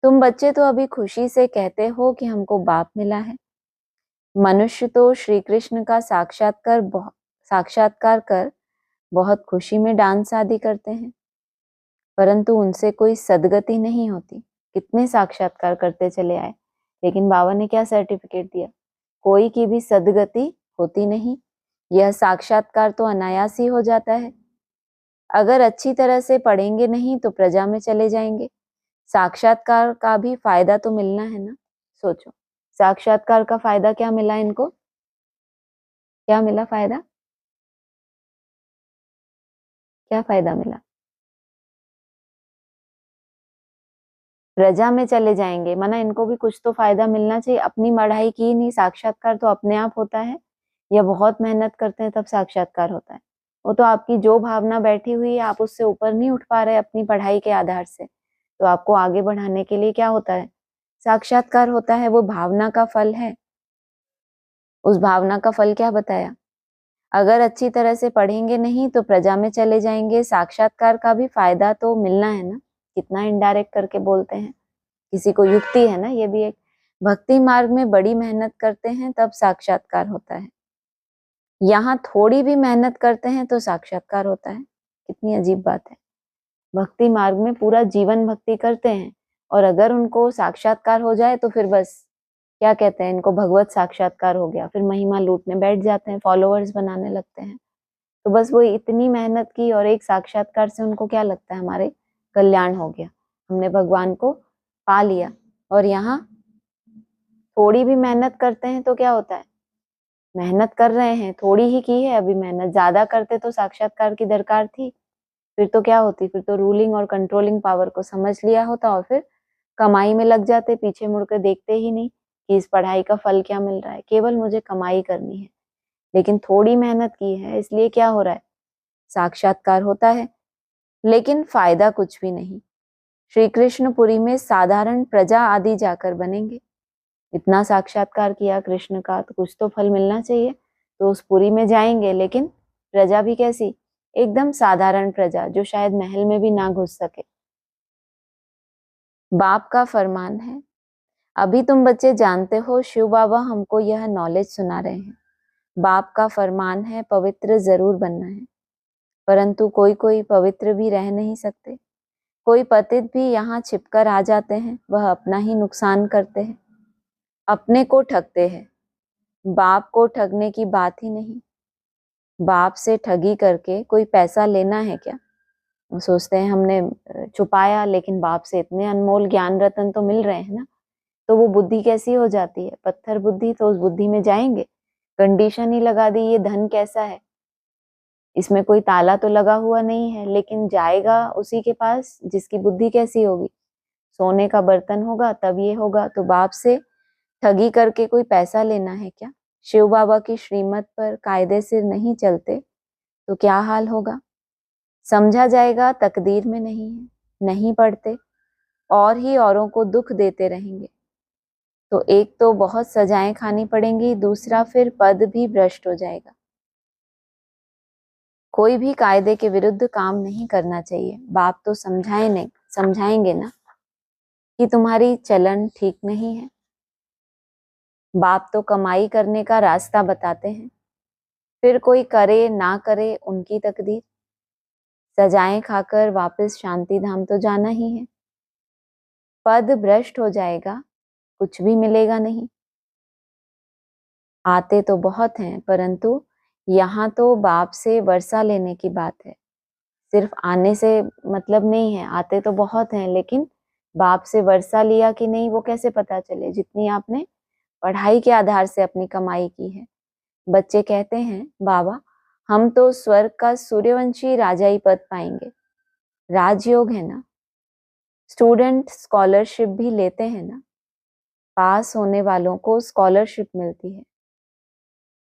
A: तुम बच्चे तो अभी खुशी से कहते हो कि हमको बाप मिला है। मनुष्य तो श्री कृष्ण का साक्षात्कार कर बहुत खुशी में डांस आदि करते हैं, परंतु उनसे कोई सदगति नहीं होती। कितने साक्षात्कार करते चले आए, लेकिन बाबा ने क्या सर्टिफिकेट दिया, कोई की भी सदगति होती नहीं। यह साक्षात्कार तो अनायास ही हो जाता है। अगर अच्छी तरह से पढ़ेंगे नहीं तो प्रजा में चले जाएंगे। साक्षात्कार का भी फायदा तो मिलना है ना। सोचो, साक्षात्कार का फायदा क्या मिला इनको, क्या मिला फायदा, क्या फायदा मिला, प्रजा में चले जाएंगे। माना इनको भी कुछ तो फायदा मिलना चाहिए। अपनी पढ़ाई की नहीं, साक्षात्कार तो अपने आप होता है, या बहुत मेहनत करते हैं तब साक्षात्कार होता है। वो तो आपकी जो भावना बैठी हुई है, आप उससे ऊपर नहीं उठ पा रहे अपनी पढ़ाई के आधार से, तो आपको आगे बढ़ाने के लिए क्या होता है, साक्षात्कार होता है। वो भावना का फल है। उस भावना का फल क्या बताया, अगर अच्छी तरह से पढ़ेंगे नहीं तो प्रजा में चले जाएंगे। साक्षात्कार का भी फायदा तो मिलना है ना। कितना इनडायरेक्ट करके बोलते हैं, किसी को युक्ति है ना, ये भी एक। भक्ति मार्ग में बड़ी मेहनत करते हैं तब साक्षात्कार होता है, यहाँ थोड़ी भी मेहनत करते हैं तो साक्षात्कार होता है। कितनी अजीब बात है। भक्ति मार्ग में पूरा जीवन भक्ति करते हैं, और अगर उनको साक्षात्कार हो जाए तो फिर बस क्या कहते हैं, इनको भगवत साक्षात्कार हो गया, फिर महिमा लूटने बैठ जाते हैं, फॉलोअर्स बनाने लगते हैं। तो बस वो इतनी मेहनत की और एक साक्षात्कार से उनको क्या लगता है, हमारे कल्याण हो गया, हमने भगवान को पा लिया। और यहाँ थोड़ी भी मेहनत करते हैं तो क्या होता है, मेहनत कर रहे हैं, थोड़ी ही की है अभी मेहनत, ज्यादा करते तो साक्षात्कार की दरकार थी, फिर तो क्या होती, फिर तो रूलिंग और कंट्रोलिंग पावर को समझ लिया होता और फिर कमाई में लग जाते, पीछे मुड़कर देखते ही नहीं कि इस पढ़ाई का फल क्या मिल रहा है, केवल मुझे कमाई करनी है। लेकिन थोड़ी मेहनत की है, इसलिए क्या हो रहा है, साक्षात्कार होता है, लेकिन फायदा कुछ भी नहीं। श्री कृष्णपुरी में साधारण प्रजा आदि जाकर बनेंगे। इतना साक्षात्कार किया कृष्ण का तो कुछ तो फल मिलना चाहिए, तो उस पुरी में जाएंगे, लेकिन प्रजा भी कैसी, एकदम साधारण प्रजा, जो शायद महल में भी ना घुस सके। बाप का फरमान है, अभी तुम बच्चे जानते हो शिव बाबा हमको यह नॉलेज सुना रहे हैं। बाप का फरमान है पवित्र जरूर बनना है, परंतु कोई कोई पवित्र भी रह नहीं सकते, कोई पतित भी यहाँ छिपकर आ जाते हैं, वह अपना ही नुकसान करते हैं, अपने को ठगते हैं। बाप को ठगने की बात ही नहीं। बाप से ठगी करके कोई पैसा लेना है क्या? वो सोचते हैं हमने छुपाया, लेकिन बाप से इतने अनमोल ज्ञान रतन तो मिल रहे हैं ना, तो वो बुद्धि कैसी हो जाती है, पत्थर बुद्धि, तो उस बुद्धि में जाएंगे। कंडीशन ही लगा दी, ये धन कैसा है, इसमें कोई ताला तो लगा हुआ नहीं है, लेकिन जाएगा उसी के पास जिसकी बुद्धि कैसी होगी, सोने का बर्तन होगा तब ये होगा। तो बाप से ठगी करके कोई पैसा लेना है क्या? शिव बाबा की श्रीमत पर कायदे से नहीं चलते तो क्या हाल होगा, समझा जाएगा तकदीर में नहीं है, नहीं पढ़ते और ही औरों को दुख देते रहेंगे, तो एक तो बहुत सजाएं खानी पड़ेंगी, दूसरा फिर पद भी भ्रष्ट हो जाएगा। कोई भी कायदे के विरुद्ध काम नहीं करना चाहिए। बाप तो समझाएंगे ना कि तुम्हारी चलन ठीक नहीं है। बाप तो कमाई करने का रास्ता बताते हैं, फिर कोई करे ना करे उनकी तकदीर। सजाएं खाकर वापस शांति धाम तो जाना ही है। पद भ्रष्ट हो जाएगा, कुछ भी मिलेगा नहीं। आते तो बहुत हैं, परंतु यहाँ तो बाप से वर्षा लेने की बात है, सिर्फ आने से मतलब नहीं है। आते तो बहुत हैं, लेकिन बाप से वर्षा लिया कि नहीं वो कैसे पता चले, जितनी आपने पढ़ाई के आधार से अपनी कमाई की है। बच्चे कहते हैं बाबा हम तो स्वर्ग का सूर्यवंशी राजाई पद पाएंगे, राजयोग है ना। स्टूडेंट स्कॉलरशिप भी लेते हैं ना, पास होने वालों को स्कॉलरशिप मिलती है।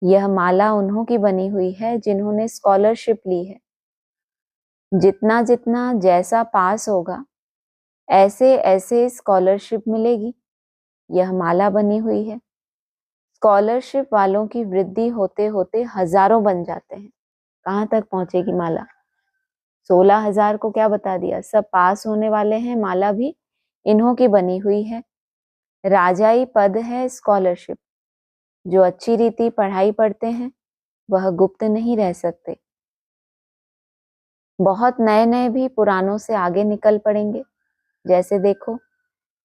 A: यह माला उन्हों की बनी हुई है जिन्होंने स्कॉलरशिप ली है। जितना जितना जैसा पास होगा ऐसे ऐसे स्कॉलरशिप मिलेगी। यह माला बनी हुई है। स्कॉलरशिप वालों की वृद्धि होते होते हजारों बन जाते हैं। कहाँ तक पहुंचेगी माला? 16,000 को क्या बता दिया, सब पास होने वाले हैं, माला भी इन्हों की बनी हुई है। राजाई पद है स्कॉलरशिप। जो अच्छी रीति पढ़ाई पढ़ते हैं वह गुप्त नहीं रह सकते। बहुत नए नए भी पुरानों से आगे निकल पड़ेंगे। जैसे देखो,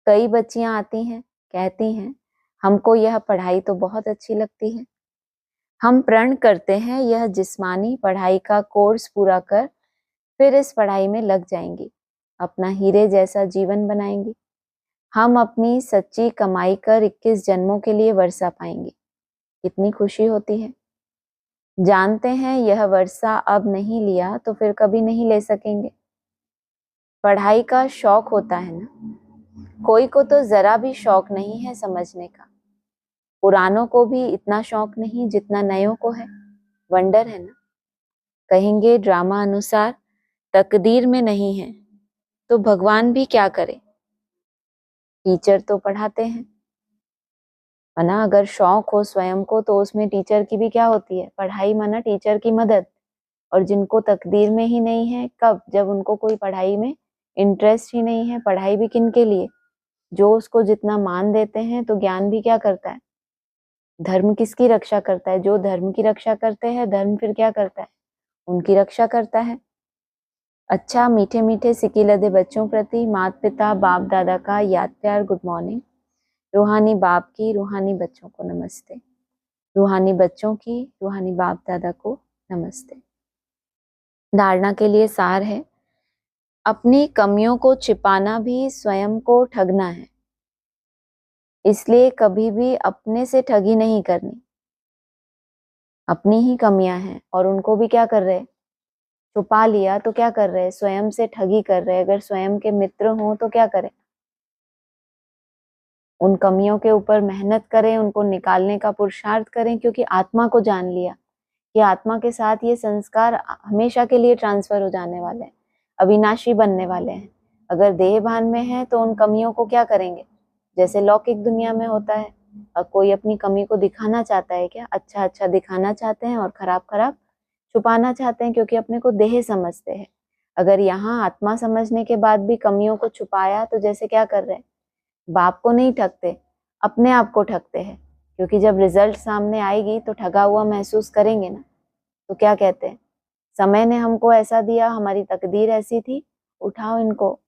A: कई बच्चियां आती हैं, कहती हैं हमको यह पढ़ाई तो बहुत अच्छी लगती है, हम प्रण करते हैं यह जिस्मानी पढ़ाई का कोर्स पूरा कर फिर इस पढ़ाई में लग जाएंगी, अपना हीरे जैसा जीवन बनाएंगी। हम अपनी सच्ची कमाई कर 21 जन्मों के लिए वर्षा पाएंगे। कितनी खुशी होती है। जानते हैं यह वर्षा अब नहीं लिया तो फिर कभी नहीं ले सकेंगे। पढ़ाई का शौक होता है ना, कोई को तो जरा भी शौक नहीं है समझने का। पुरानों को भी इतना शौक नहीं जितना नयों को है। वंडर है ना। कहेंगे ड्रामा अनुसार तकदीर में नहीं है तो भगवान भी क्या करे, टीचर तो पढ़ाते हैं, है ना। अगर शौक हो स्वयं को तो उसमें टीचर की भी क्या होती है, पढ़ाई माना टीचर की मदद। और जिनको तकदीर में ही नहीं है, कब? जब उनको कोई पढ़ाई में इंटरेस्ट ही नहीं है। पढ़ाई भी किन के लिए? जो उसको जितना मान देते हैं। तो ज्ञान भी क्या करता है, धर्म किसकी रक्षा करता है? जो धर्म की रक्षा करते हैं, धर्म फिर क्या करता है, उनकी रक्षा करता है। अच्छा मीठे मीठे सिकीलदे बच्चों प्रति माता पिता बाप दादा का याद प्यार गुड मॉर्निंग। रूहानी बाप की रूहानी बच्चों को नमस्ते। रूहानी बच्चों की रूहानी बाप दादा को नमस्ते। धारणा के लिए सार है, अपनी कमियों को छिपाना भी स्वयं को ठगना है, इसलिए कभी भी अपने से ठगी नहीं करनी। अपनी ही कमियां हैं और उनको भी क्या कर रहे, छुपा लिया तो क्या कर रहे, स्वयं से ठगी कर रहे। अगर स्वयं के मित्र हों तो क्या करें, उन कमियों के ऊपर मेहनत करें, उनको निकालने का पुरुषार्थ करें, क्योंकि आत्मा को जान लिया कि आत्मा के साथ ये संस्कार हमेशा के लिए ट्रांसफर हो जाने वाले हैं, अविनाशी बनने वाले हैं। अगर देह भान में है तो उन कमियों को क्या करेंगे, जैसे लौकिक दुनिया में होता है, कोई अपनी कमी को दिखाना चाहता है क्या, अच्छा अच्छा दिखाना चाहते हैं और खराब खराब छुपाना चाहते हैं, क्योंकि अपने को देह समझते हैं। अगर यहाँ आत्मा समझने के बाद भी कमियों को छुपाया तो जैसे क्या कर रहे हैं, बाप को नहीं ठगते, अपने आप को ठगते हैं। क्योंकि जब रिजल्ट सामने आएगी तो ठगा हुआ महसूस करेंगे ना। तो क्या कहते हैं, समय ने हमको ऐसा दिया, हमारी तकदीर ऐसी थी, उठाओ इनको।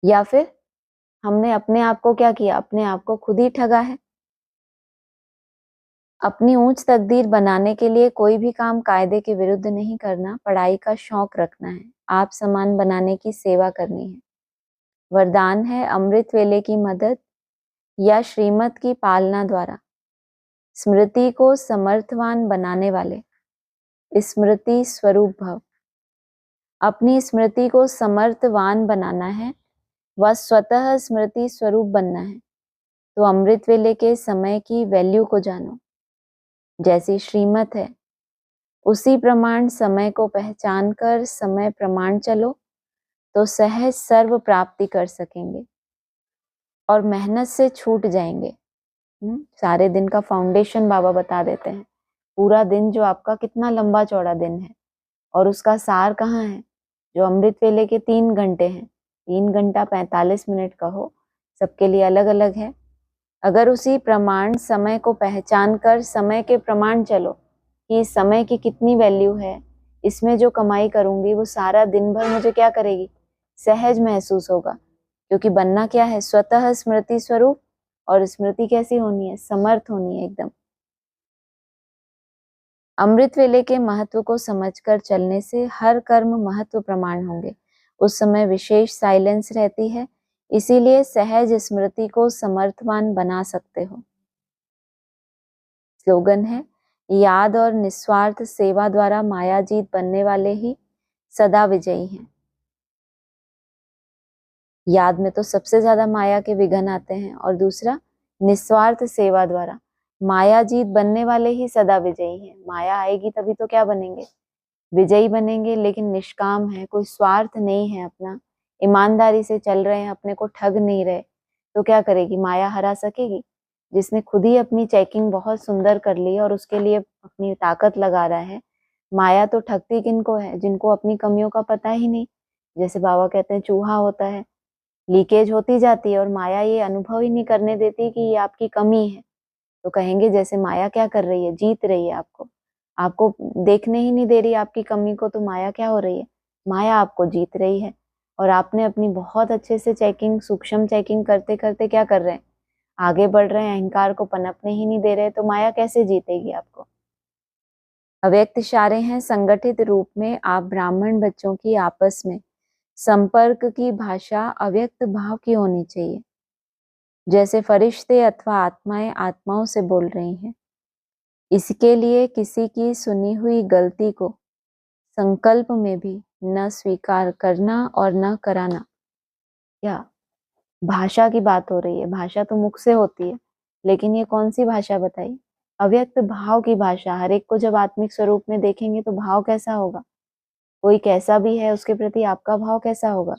A: या फिर हमने अपने आप को क्या किया, अपने आप को खुद ही ठगा है। अपनी ऊंच तकदीर बनाने के लिए कोई भी काम कायदे के विरुद्ध नहीं करना, पढ़ाई का शौक रखना है, आप समान बनाने की सेवा करनी है। वरदान है, अमृत वेले की मदद या श्रीमत की पालना द्वारा स्मृति को समर्थवान बनाने वाले स्मृति स्वरूप भव। अपनी स्मृति को समर्थवान बनाना है व स्वतः स्मृति स्वरूप बनना है, तो अमृत वेले के समय की वैल्यू को जानो। जैसी श्रीमत है उसी प्रमाण समय को पहचान कर समय प्रमाण चलो, तो सहज सर्व प्राप्ति कर सकेंगे और मेहनत से छूट जाएंगे। सारे दिन का फाउंडेशन बाबा बता देते हैं, पूरा दिन जो आपका कितना लंबा चौड़ा दिन है और उसका सार कहाँ है, जो अमृत वेले के 3 घंटे हैं, 3 घंटा 45 मिनट का हो, सबके लिए अलग अलग है। अगर उसी प्रमाण समय को पहचान कर समय के प्रमाण चलो कि समय की कितनी वैल्यू है, इसमें जो कमाई करूंगी वो सारा दिन भर मुझे क्या करेगी, सहज महसूस होगा। क्योंकि बनना क्या है, स्वतः स्मृति स्वरूप। और स्मृति कैसी होनी है, समर्थ होनी है एकदम। अमृत वेले के महत्व को समझकर चलने से हर कर्म महत्व प्रमाण होंगे। उस समय विशेष साइलेंस रहती है, इसीलिए सहज स्मृति को समर्थवान बना सकते हो। स्लोगन है, याद और निस्वार्थ सेवा द्वारा माया जीत बनने वाले ही सदा विजयी हैं। याद में तो सबसे ज्यादा माया के विघ्न आते हैं, और दूसरा निस्वार्थ सेवा द्वारा माया जीत बनने वाले ही सदा विजयी हैं। माया आएगी तभी तो क्या बनेंगे, विजयी बनेंगे। लेकिन निष्काम है, कोई स्वार्थ नहीं है अपना, ईमानदारी से चल रहे हैं, अपने को ठग नहीं रहे, तो क्या करेगी माया, हरा सकेगी। जिसने खुद ही अपनी चेकिंग बहुत सुंदर कर ली और उसके लिए अपनी ताकत लगा रहा है, माया तो ठगती किनको है, जिनको अपनी कमियों का पता ही नहीं। जैसे बाबा कहते हैं चूहा होता है, लीकेज होती जाती है और माया ये अनुभव ही नहीं करने देती कि ये आपकी कमी है। तो कहेंगे जैसे माया क्या कर रही है, जीत रही है आपको, आपको देखने ही नहीं दे रही आपकी कमी को, तो माया क्या हो रही है, माया आपको जीत रही है। और आपने अपनी बहुत अच्छे से चेकिंग, सूक्ष्म चेकिंग करते करते क्या कर रहे हैं, आगे बढ़ रहे हैं, अहंकार को पनपने ही नहीं दे रहे, तो माया कैसे जीतेगी आपको। अव्यक्त इशारे हैं, संगठित रूप में आप ब्राह्मण बच्चों की आपस में संपर्क की भाषा अव्यक्त भाव की होनी चाहिए। जैसे फरिश्ते अथवा आत्माएं आत्माओं से बोल रही हैं। इसके लिए किसी की सुनी हुई गलती को संकल्प में भी न स्वीकार करना और न कराना। क्या भाषा की बात हो रही है, भाषा तो मुख से होती है, लेकिन ये कौन सी भाषा बताई, अव्यक्त भाव की भाषा। हर एक को जब आत्मिक स्वरूप में देखेंगे तो भाव कैसा होगा, कोई कैसा भी है उसके प्रति आपका भाव कैसा होगा।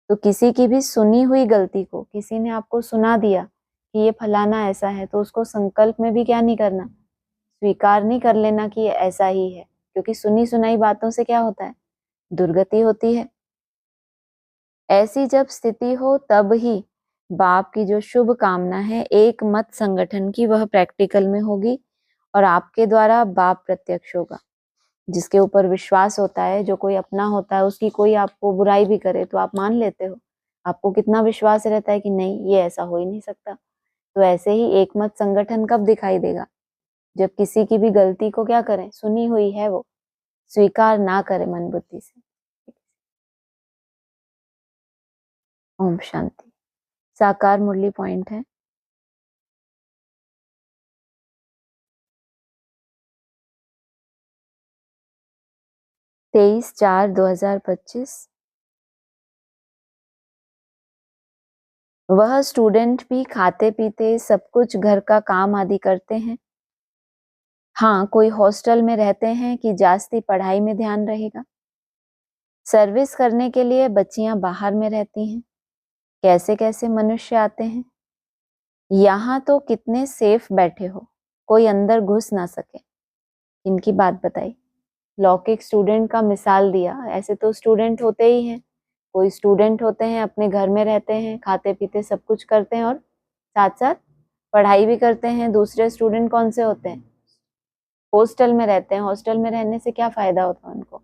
A: तो किसी की भी सुनी हुई गलती को, किसी ने आपको सुना दिया कि ये फलाना ऐसा है, तो उसको संकल्प में भी क्या नहीं करना, स्वीकार नहीं कर लेना कि ये ऐसा ही है। क्योंकि सुनी सुनाई बातों से क्या होता है, दुर्गति होती है। ऐसी जब स्थिति हो तब ही बाप की जो शुभ कामना है एक मत संगठन की, वह प्रैक्टिकल में होगी और आपके द्वारा बाप प्रत्यक्ष होगा। जिसके ऊपर विश्वास होता है, जो कोई अपना होता है, उसकी कोई आपको बुराई भी करे तो आप मान लेते हो। आपको कितना विश्वास रहता है कि नहीं, ये ऐसा हो ही नहीं सकता। तो ऐसे ही एकमत संगठन कब दिखाई देगा? जब किसी की भी गलती को क्या करें, सुनी हुई है वो स्वीकार ना करे मन बुद्धि से। ओम शांति। साकार मुरली पॉइंट है। तेईस 4/2025। वह स्टूडेंट भी खाते पीते सब कुछ घर का काम आदि करते हैं। हाँ, कोई हॉस्टल में रहते हैं कि जास्ती पढ़ाई में ध्यान रहेगा। सर्विस करने के लिए बच्चियां बाहर में रहती हैं। कैसे कैसे मनुष्य आते हैं। यहाँ तो कितने सेफ बैठे हो, कोई अंदर घुस ना सके। इनकी बात बताई। लौकिक स्टूडेंट का मिसाल दिया। ऐसे तो स्टूडेंट होते ही हैं। कोई स्टूडेंट होते हैं अपने घर में रहते हैं, खाते पीते सब कुछ करते हैं और साथ साथ पढ़ाई भी करते हैं। दूसरे स्टूडेंट कौन से होते हैं? हॉस्टल में रहते हैं। हॉस्टल में रहने से क्या फायदा होता है उनको?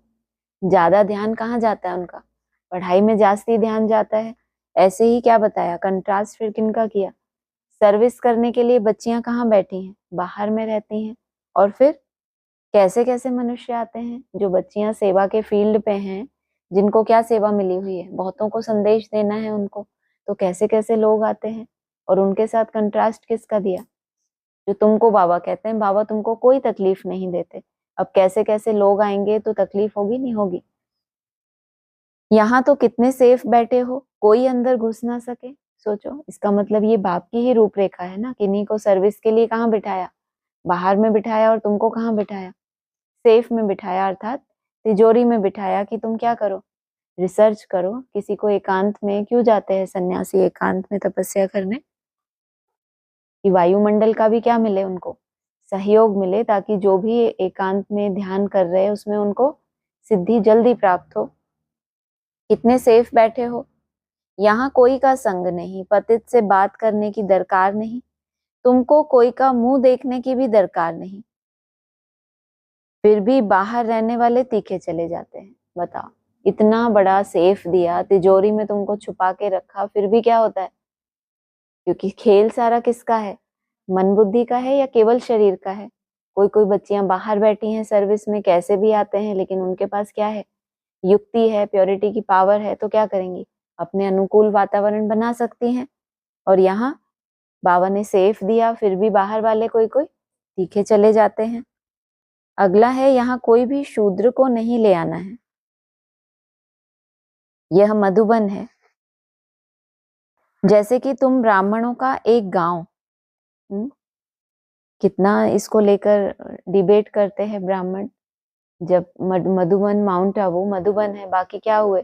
A: ज्यादा ध्यान कहाँ जाता है उनका? पढ़ाई में जास्ती ध्यान जाता है। ऐसे ही क्या बताया, कंट्रास्ट फिर किनका किया? सर्विस करने के लिए बच्चियां कहाँ बैठी हैं? बाहर में रहती हैं। और फिर कैसे कैसे मनुष्य आते हैं? जो बच्चियां सेवा के फील्ड पे हैं, जिनको क्या सेवा मिली हुई है, बहुतों को संदेश देना है उनको, तो कैसे कैसे लोग आते हैं। और उनके साथ कंट्रास्ट किसका दिया? जो तुमको बाबा कहते हैं, बाबा तुमको कोई तकलीफ नहीं देते। अब कैसे कैसे लोग आएंगे तो तकलीफ होगी नहीं होगी? यहाँ तो कितने सेफ बैठे हो, कोई अंदर घुस ना सके। सोचो, इसका मतलब ये बाप की ही रूपरेखा है ना। किन्हीं को सर्विस के लिए कहाँ बिठाया? बाहर में बिठाया। और तुमको कहाँ बिठाया? सेफ में बिठाया, अर्थात तिजोरी में बिठाया कि तुम क्या करो, रिसर्च करो। किसी को एकांत में क्यों जाते हैं सन्यासी, एकांत में तपस्या करने? कि वायुमंडल का भी क्या मिले उनको, सहयोग मिले, ताकि जो भी एकांत में ध्यान कर रहे हैं उसमें उनको सिद्धि जल्दी प्राप्त हो। कितने सेफ बैठे हो। यहाँ कोई का संग नहीं, पतित से बात करने की दरकार नहीं, तुमको कोई का मुंह देखने की भी दरकार नहीं। फिर भी बाहर रहने वाले तीखे चले जाते हैं। बताओ, इतना बड़ा सेफ दिया, तिजोरी में तुमको छुपा के रखा, फिर भी क्या होता है? क्योंकि खेल सारा किसका है? मन बुद्धि का है या केवल शरीर का है? कोई कोई बच्चियां बाहर बैठी हैं सर्विस में, कैसे भी आते हैं, लेकिन उनके पास क्या है? युक्ति है, प्योरिटी की पावर है, तो क्या करेंगी? अपने अनुकूल वातावरण बना सकती हैं। और यहाँ बाबा ने सेफ दिया, फिर भी बाहर वाले कोई कोई तीखे चले जाते हैं। अगला है, यहाँ कोई भी शूद्र को नहीं ले आना है। यह मधुबन है। जैसे कि तुम ब्राह्मणों का एक गांव, कितना इसको लेकर डिबेट करते हैं ब्राह्मण। जब मधुबन, माउंट आबू मधुबन है, बाकी क्या हुए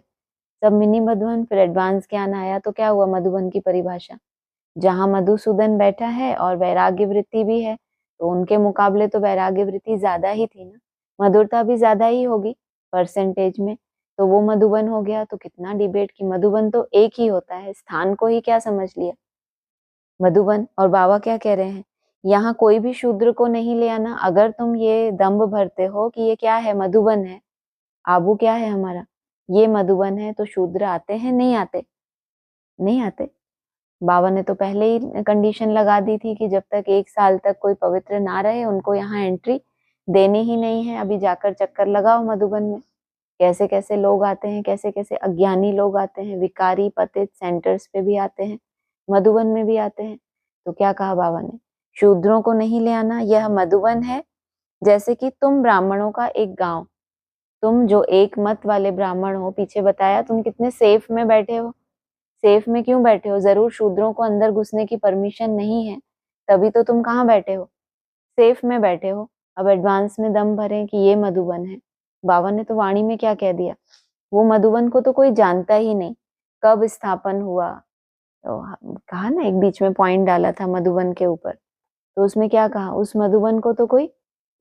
A: सब मिनी मधुबन। फिर एडवांस ज्ञान आया तो क्या हुआ? मधुबन की परिभाषा, जहाँ मधुसूदन बैठा है और वैराग्य वृत्ति भी है, तो उनके मुकाबले तो वैराग्य वृत्ति ज्यादा ही थी ना, मधुरता भी ज्यादा ही होगी परसेंटेज में, तो वो मधुबन हो गया। तो कितना डिबेट कि मधुबन तो एक ही होता है, स्थान को ही क्या समझ लिया मधुबन। और बाबा क्या कह रहे हैं, यहाँ कोई भी शूद्र को नहीं ले आना। अगर तुम ये दंभ भरते हो कि ये क्या है, मधुबन है, आबू क्या है हमारा, ये मधुबन है, तो शूद्र आते हैं? नहीं आते, नहीं आते। बाबा ने तो पहले ही कंडीशन लगा दी थी कि जब तक 1 साल तक कोई पवित्र ना रहे उनको यहाँ एंट्री देनी ही नहीं है। अभी जाकर चक्कर लगाओ मधुबन में, कैसे कैसे लोग आते हैं, कैसे कैसे अज्ञानी लोग आते हैं, विकारी पतित सेंटर्स पे भी आते हैं, मधुबन में भी आते हैं। तो क्या कहा बाबा ने, शूद्रों को नहीं ले आना, यह मधुबन है। जैसे कि तुम ब्राह्मणों का एक गांव, तुम जो एक मत वाले ब्राह्मण हो, पीछे बताया तुम कितने सेफ में बैठे हो। सेफ में क्यों बैठे हो? जरूर शूद्रों को अंदर घुसने की परमिशन नहीं है, तभी तो तुम कहाँ बैठे हो? सेफ में बैठे हो। अब एडवांस में दम भरे कि ये मधुबन है। बाबा ने तो वाणी में क्या कह दिया, वो मधुबन को तो कोई जानता ही नहीं, कब स्थापन हुआ। तो कहा ना, एक बीच में पॉइंट डाला था मधुबन के ऊपर, तो उसमें क्या कहा, उस मधुबन को तो कोई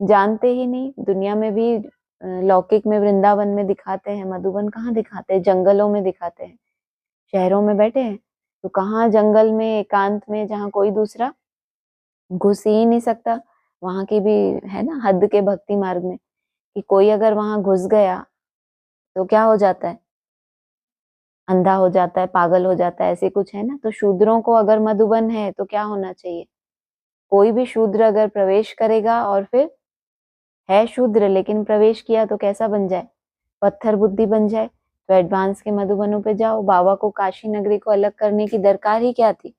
A: जानते ही नहीं। दुनिया में भी लौकिक में वृंदावन में दिखाते हैं, मधुबन कहाँ दिखाते हैं? जंगलों में दिखाते हैं। शहरों में बैठे हैं तो कहाँ, जंगल में एकांत में, जहाँ कोई दूसरा घुस ही नहीं सकता। वहां की भी है ना हद के भक्ति मार्ग में, कि कोई अगर वहां घुस गया तो क्या हो जाता है, अंधा हो जाता है, पागल हो जाता है, ऐसे कुछ है ना। तो शूद्रों को अगर मधुबन है तो क्या होना चाहिए, कोई भी शूद्र अगर प्रवेश करेगा और फिर है शूद्र लेकिन प्रवेश किया तो कैसा बन जाए, पत्थर बुद्धि बन जाए। तो एडवांस के मधुबनों पे जाओ। बाबा को काशी नगरी को अलग करने की दरकार ही क्या थी,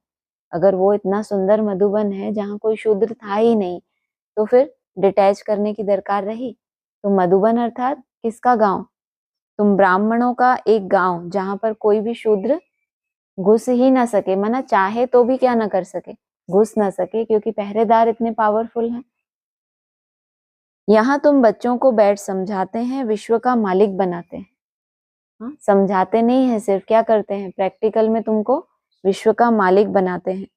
A: अगर वो इतना सुंदर मधुबन है जहाँ कोई शूद्र था ही नहीं, तो फिर डिटैच करने की दरकार रही। तो मधुबन अर्थात किसका गांव, तुम ब्राह्मणों का एक गांव जहां पर कोई भी शूद्र घुस ही ना सके, माना चाहे तो भी क्या ना कर सके, घुस ना सके, क्योंकि पहरेदार इतने पावरफुल हैं। यहाँ तुम बच्चों को बैठ समझाते हैं, विश्व का मालिक बनाते हैं। हाँ, समझाते नहीं है सिर्फ, क्या करते हैं, प्रैक्टिकल में तुमको विश्व का मालिक बनाते हैं।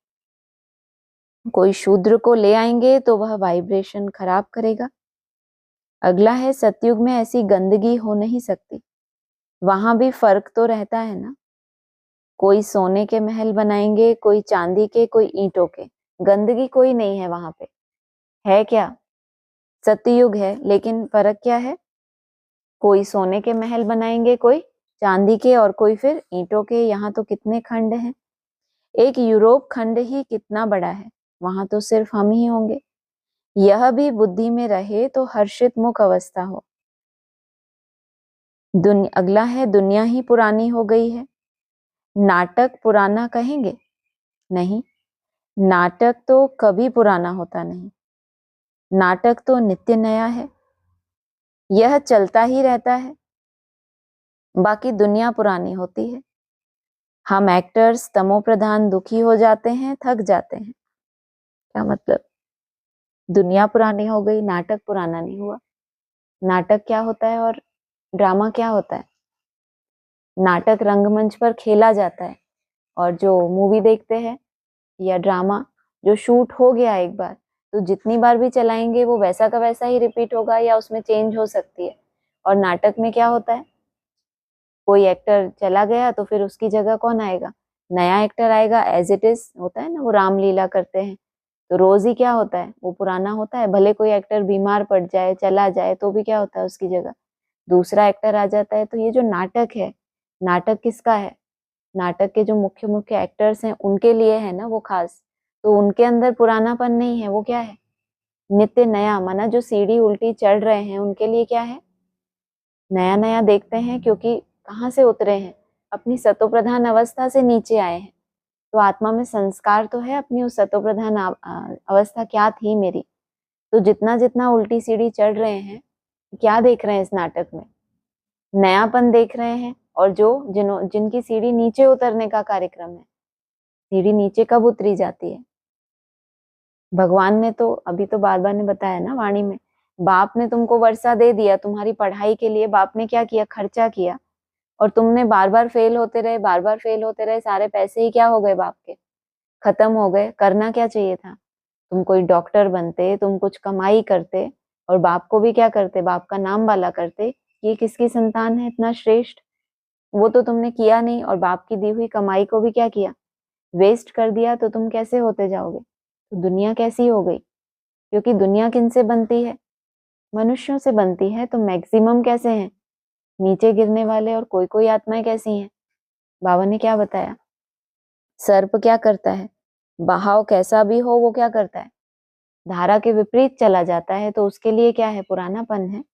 A: कोई शूद्र को ले आएंगे तो वह वाइब्रेशन खराब करेगा। अगला है, सतयुग में ऐसी गंदगी हो नहीं सकती। वहां भी फर्क तो रहता है ना, कोई सोने के महल बनाएंगे, कोई चांदी के, कोई ईंटों के, गंदगी कोई नहीं है वहां पे, है क्या, सतयुग है, लेकिन फर्क क्या है, कोई सोने के महल बनाएंगे, कोई चांदी के, और कोई फिर ईंटों के। यहाँ तो कितने खंड हैं, एक यूरोप खंड ही कितना बड़ा है, वहां तो सिर्फ हम ही होंगे। यह भी बुद्धि में रहे तो हर्षित मुख अवस्था हो। अगला है, दुनिया ही पुरानी हो गई है। नाटक पुराना कहेंगे, नहीं, नाटक तो कभी पुराना होता नहीं, नाटक तो नित्य नया है, यह चलता ही रहता है। बाकी दुनिया पुरानी होती है। हम एक्टर्स तमो प्रधान दुखी हो जाते हैं, थक जाते हैं। क्या मतलब, दुनिया पुरानी हो गई, नाटक पुराना नहीं हुआ। नाटक क्या होता है और ड्रामा क्या होता है, नाटक रंगमंच पर खेला जाता है, और जो मूवी देखते हैं या ड्रामा जो शूट हो गया एक बार, तो जितनी बार भी चलाएंगे वो वैसा का वैसा ही रिपीट होगा या उसमें चेंज हो सकती है। और नाटक में क्या होता है, कोई एक्टर चला गया तो फिर उसकी जगह कौन आएगा, नया एक्टर आएगा, एज इट इज होता है ना, वो रामलीला करते हैं, तो रोज ही क्या होता है, वो पुराना होता है। भले कोई एक्टर बीमार पड़ जाए, चला जाए, तो भी क्या होता है, उसकी जगह दूसरा एक्टर आ जाता है। तो ये जो नाटक है, नाटक किसका है, नाटक के जो मुख्य मुख्य एक्टर्स हैं उनके लिए है ना वो खास। तो उनके अंदर पुरानापन नहीं है, वो क्या है, नित्य नया। माना जो सीढ़ी उल्टी चढ़ रहे हैं उनके लिए क्या है, नया नया देखते हैं, क्योंकि कहाँ से उतरे हैं, अपनी सतोप्रधान अवस्था से नीचे आए हैं। तो आत्मा में संस्कार तो है, अपनी उस सतोप्रधान अवस्था क्या थी मेरी। तो जितना जितना उल्टी सीढ़ी चढ़ रहे हैं, क्या देख रहे हैं इस नाटक में, नयापन देख रहे हैं। और जो जिनकी सीढ़ी नीचे उतरने का कार्यक्रम है, सीढ़ी नीचे कब उतरी जाती है, भगवान ने तो अभी तो बार बार ने बताया ना वाणी में, बाप ने तुमको वर्षा दे दिया तुम्हारी पढ़ाई के लिए, बाप ने क्या किया, खर्चा किया, और तुमने बार बार फेल होते रहे, बार बार फेल होते रहे, सारे पैसे ही क्या हो गए बाप के, खत्म हो गए। करना क्या चाहिए था, तुम कोई डॉक्टर बनते, तुम कुछ कमाई करते, और बाप को भी क्या करते, बाप का नाम वाला करते, ये किसकी संतान है इतना श्रेष्ठ। वो तो तुमने किया नहीं, और बाप की दी हुई कमाई को भी क्या किया, वेस्ट कर दिया। तो तुम कैसे होते जाओगे, तो दुनिया कैसी हो गई, क्योंकि दुनिया किनसे बनती है, मनुष्यों से बनती है। तो मैक्सिमम कैसे हैं, नीचे गिरने वाले, और कोई कोई आत्माएं कैसी हैं, बाबा ने क्या बताया, सर्प क्या करता है, बहाव कैसा भी हो वो क्या करता है, धारा के विपरीत चला जाता है। तो उसके लिए क्या है, पुरानापन है।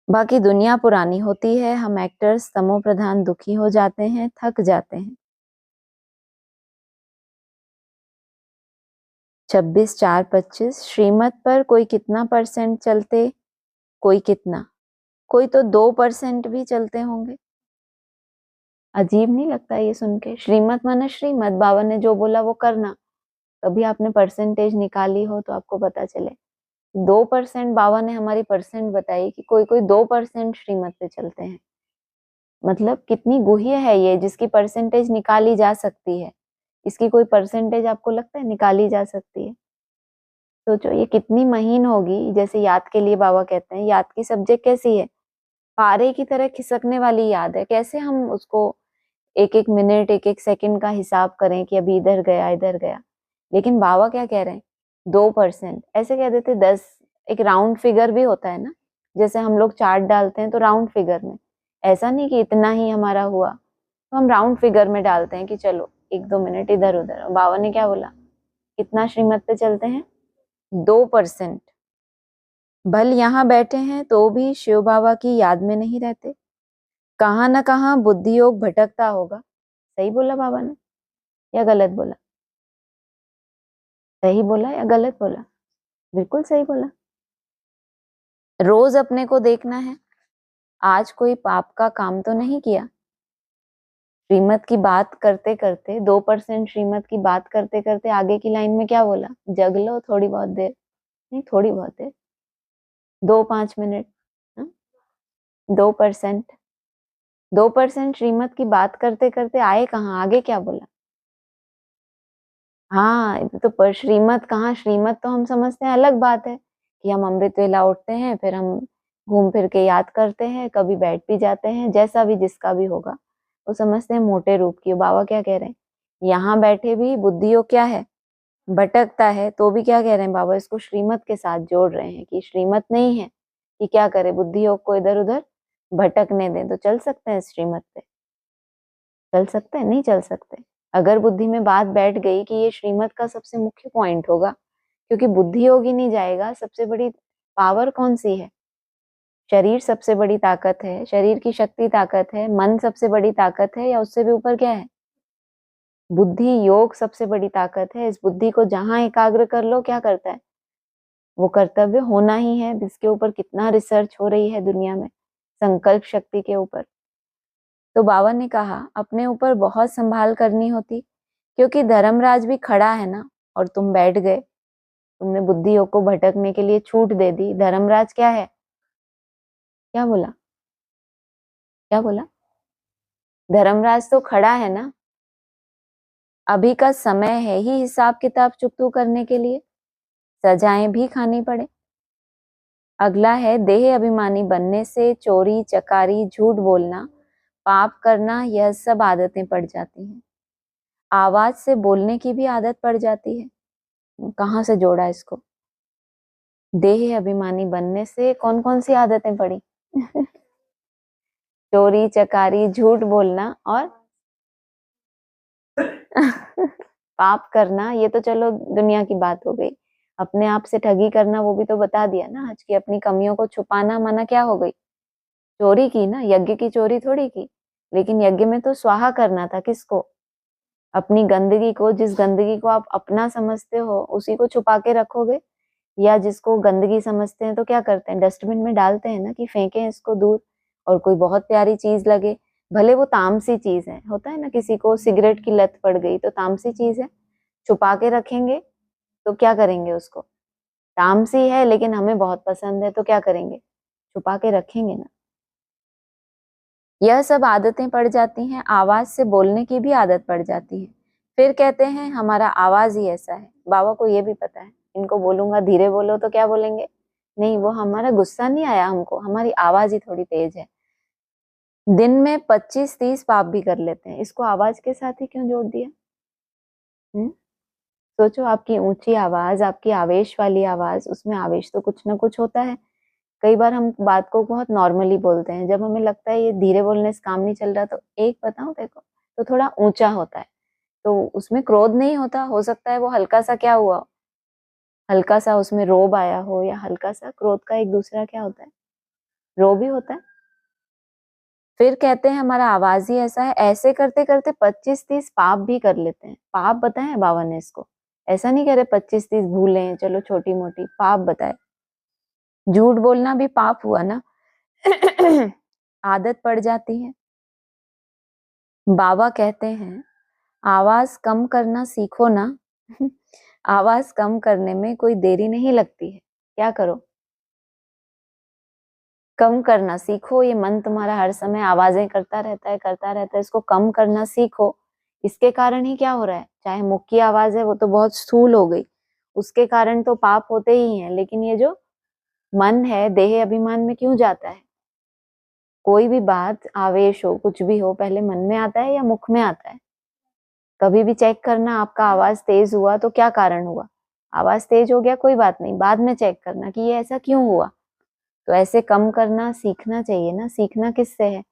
A: बाकी दुनिया पुरानी होती है, हम एक्टर्स तमो प्रधान दुखी हो जाते हैं, थक जाते हैं। 26/4/25 श्रीमत पर कोई कितना परसेंट चलते, कोई कितना, कोई तो 2% भी चलते होंगे। अजीब नहीं लगता ये सुन के, श्रीमत माना श्रीमत, बाबा ने जो बोला वो करना। कभी आपने परसेंटेज निकाली हो तो आपको पता चले, 2% बाबा ने हमारी परसेंट बताई कि कोई कोई 2% श्रीमत पे चलते हैं। मतलब कितनी गुह्य है ये, जिसकी परसेंटेज निकाली जा सकती है, इसकी कोई परसेंटेज आपको लगता है निकाली जा सकती है। सोचो ये कितनी महीन होगी। जैसे याद के लिए बाबा कहते हैं, याद की सब्जेक्ट कैसी है, पारे की तरह खिसकने वाली याद है। कैसे हम उसको एक एक मिनट एक एक सेकंड का हिसाब करें कि अभी इधर गया इधर गया। लेकिन बाबा क्या कह रहे हैं, 2%, ऐसे कह देते 10, एक राउंड फिगर भी होता है ना, जैसे हम लोग चार्ट डालते हैं तो राउंड फिगर में, ऐसा नहीं कि इतना ही हमारा हुआ, तो हम राउंड फिगर में डालते हैं कि चलो 1-2 मिनट इधर उधर। बाबा ने क्या बोला, कितना श्रीमत पे चलते हैं, 2%। भल यहाँ बैठे हैं तो भी शिव बाबा की याद में नहीं रहते, कहाँ न कहाँ बुद्धि योग भटकता होगा। सही बोला बाबा ने या गलत बोला? सही बोला या गलत बोला? बिल्कुल सही बोला। रोज अपने को देखना है, आज कोई पाप का काम तो नहीं किया। श्रीमत की बात करते करते, 2% श्रीमत की बात करते करते आगे की लाइन में क्या बोला, जग लो थोड़ी बहुत देर, नहीं थोड़ी बहुत देर, 2-5 मिनट, 2%, 2% श्रीमत की बात करते करते आए कहाँ, आगे क्या बोला? हाँ, तो पर श्रीमत कहाँ, श्रीमत तो हम समझते हैं अलग बात है कि हम अमृत वेला उठते हैं, फिर हम घूम फिर के याद करते हैं, कभी बैठ भी जाते हैं, जैसा भी जिसका भी होगा, वो समझते हैं मोटे रूप की। बाबा क्या कह रहे हैं, यहाँ बैठे भी बुद्धियों क्या है, भटकता है, तो भी क्या कह रहे हैं बाबा, इसको श्रीमत के साथ जोड़ रहे हैं कि श्रीमत नहीं है कि क्या करे, बुद्धि योग को इधर उधर भटकने दें। तो चल सकते हैं श्रीमत पे, चल सकते हैं, नहीं चल सकते। अगर बुद्धि में बात बैठ गई कि ये श्रीमत का सबसे मुख्य पॉइंट होगा, क्योंकि बुद्धि योग ही नहीं जाएगा, सबसे बड़ी पावर कौन सी है, शरीर सबसे बड़ी ताकत है, शरीर की शक्ति ताकत है, मन सबसे बड़ी ताकत है, या उससे भी ऊपर क्या है, बुद्धि योग सबसे बड़ी ताकत है। इस बुद्धि को जहां एकाग्र कर लो, क्या करता है, वो कर्तव्य होना ही है, जिसके ऊपर कितना रिसर्च हो रही है दुनिया में, संकल्प शक्ति के ऊपर। तो बाबा ने कहा अपने ऊपर बहुत संभाल करनी होती, क्योंकि धर्मराज भी खड़ा है ना, और तुम बैठ गए, तुमने बुद्धि योग को भटकने के लिए छूट दे दी। धर्मराज क्या है, क्या बोला, क्या बोला, धर्मराज तो खड़ा है ना, अभी का समय है ही हिसाब किताब चुकतू करने के लिए, सजाएं भी खानी पड़े। अगला है देह अभिमानी बनने से चोरी चकारी झूठ बोलना पाप करना, यह सब आदतें पड़ जाती हैं। आवाज से बोलने की भी आदत पड़ जाती है। कहाँ से जोड़ा इसको, देह अभिमानी बनने से कौन कौन सी आदतें पड़ी चोरी चकारी झूठ बोलना और पाप करना, ये तो चलो दुनिया की बात हो गई। अपने आप से ठगी करना, वो भी तो बता दिया ना आज की, अपनी कमियों को छुपाना माना क्या हो गई, चोरी की ना, यज्ञ की चोरी थोड़ी की, लेकिन यज्ञ में तो स्वाहा करना था, किसको, अपनी गंदगी को, जिस गंदगी को आप अपना समझते हो उसी को छुपा के रखोगे, या जिसको गंदगी समझते हैं तो क्या करते हैं, डस्टबिन में डालते हैं ना कि फेंकें इसको दूर। और कोई बहुत प्यारी चीज लगे, भले वो तामसी चीज है, होता है ना, किसी को सिगरेट की लत पड़ गई तो तामसी चीज है, छुपा के रखेंगे तो क्या करेंगे उसको, तामसी है लेकिन हमें बहुत पसंद है तो क्या करेंगे, छुपा के रखेंगे ना। यह सब आदतें पड़ जाती हैं, आवाज से बोलने की भी आदत पड़ जाती है। फिर कहते हैं हमारा आवाज ही ऐसा है, बाबा को ये भी पता है, इनको बोलूंगा धीरे बोलो तो क्या बोलेंगे, नहीं वो हमारा गुस्सा नहीं आया हमको, हमारी आवाज ही थोड़ी तेज है। दिन में 25-30 पाप भी कर लेते हैं, इसको आवाज के साथ ही क्यों जोड़ दिया? सोचो, आपकी ऊंची आवाज, आपकी आवेश वाली आवाज, उसमें आवेश तो कुछ ना कुछ होता है। कई बार हम बात को बहुत नॉर्मली बोलते हैं, जब हमें लगता है ये धीरे बोलने से काम नहीं चल रहा, तो एक बताऊं देखो, तो थोड़ा ऊंचा होता है, तो उसमें क्रोध नहीं होता, हो सकता है वो हल्का सा क्या हुआ, हल्का सा उसमें रोब आया हो, या हल्का सा क्रोध का एक दूसरा क्या होता है, रोब ही होता है। फिर कहते हैं हमारा आवाज ही ऐसा है, ऐसे करते करते 25-30 पाप भी कर लेते हैं। पाप बताए बाबा ने इसको, ऐसा नहीं कह रहे 25-30 भूलें, चलो छोटी मोटी, पाप बताए। झूठ बोलना भी पाप हुआ ना आदत पड़ जाती है। बाबा कहते हैं आवाज कम करना सीखो ना आवाज कम करने में कोई देरी नहीं लगती है, क्या करो, कम करना सीखो। ये मन तुम्हारा हर समय आवाजें करता रहता है, करता रहता है, इसको कम करना सीखो। इसके कारण ही क्या हो रहा है, चाहे मुख की आवाज है वो तो बहुत स्थूल हो गई, उसके कारण तो पाप होते ही हैं, लेकिन ये जो मन है देह अभिमान में क्यों जाता है, कोई भी बात आवेश हो कुछ भी हो, पहले मन में आता है या मुख में आता है? कभी भी चेक करना, आपका आवाज तेज हुआ तो क्या कारण हुआ, आवाज तेज हो गया कोई बात नहीं, बाद में चेक करना कि ये ऐसा क्यों हुआ, तो ऐसे कम करना सीखना चाहिए ना। सीखना किससे है?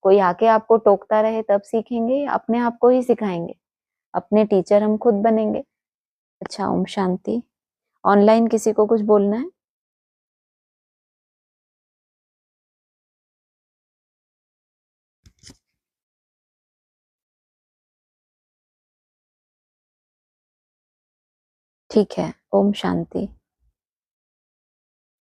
A: कोई आके आपको टोकता रहे तब सीखेंगे, या अपने आप को ही सिखाएंगे? अपने टीचर हम खुद बनेंगे। अच्छा, ओम शांति। ऑनलाइन किसी को कुछ बोलना है? ठीक है, ओम शांति।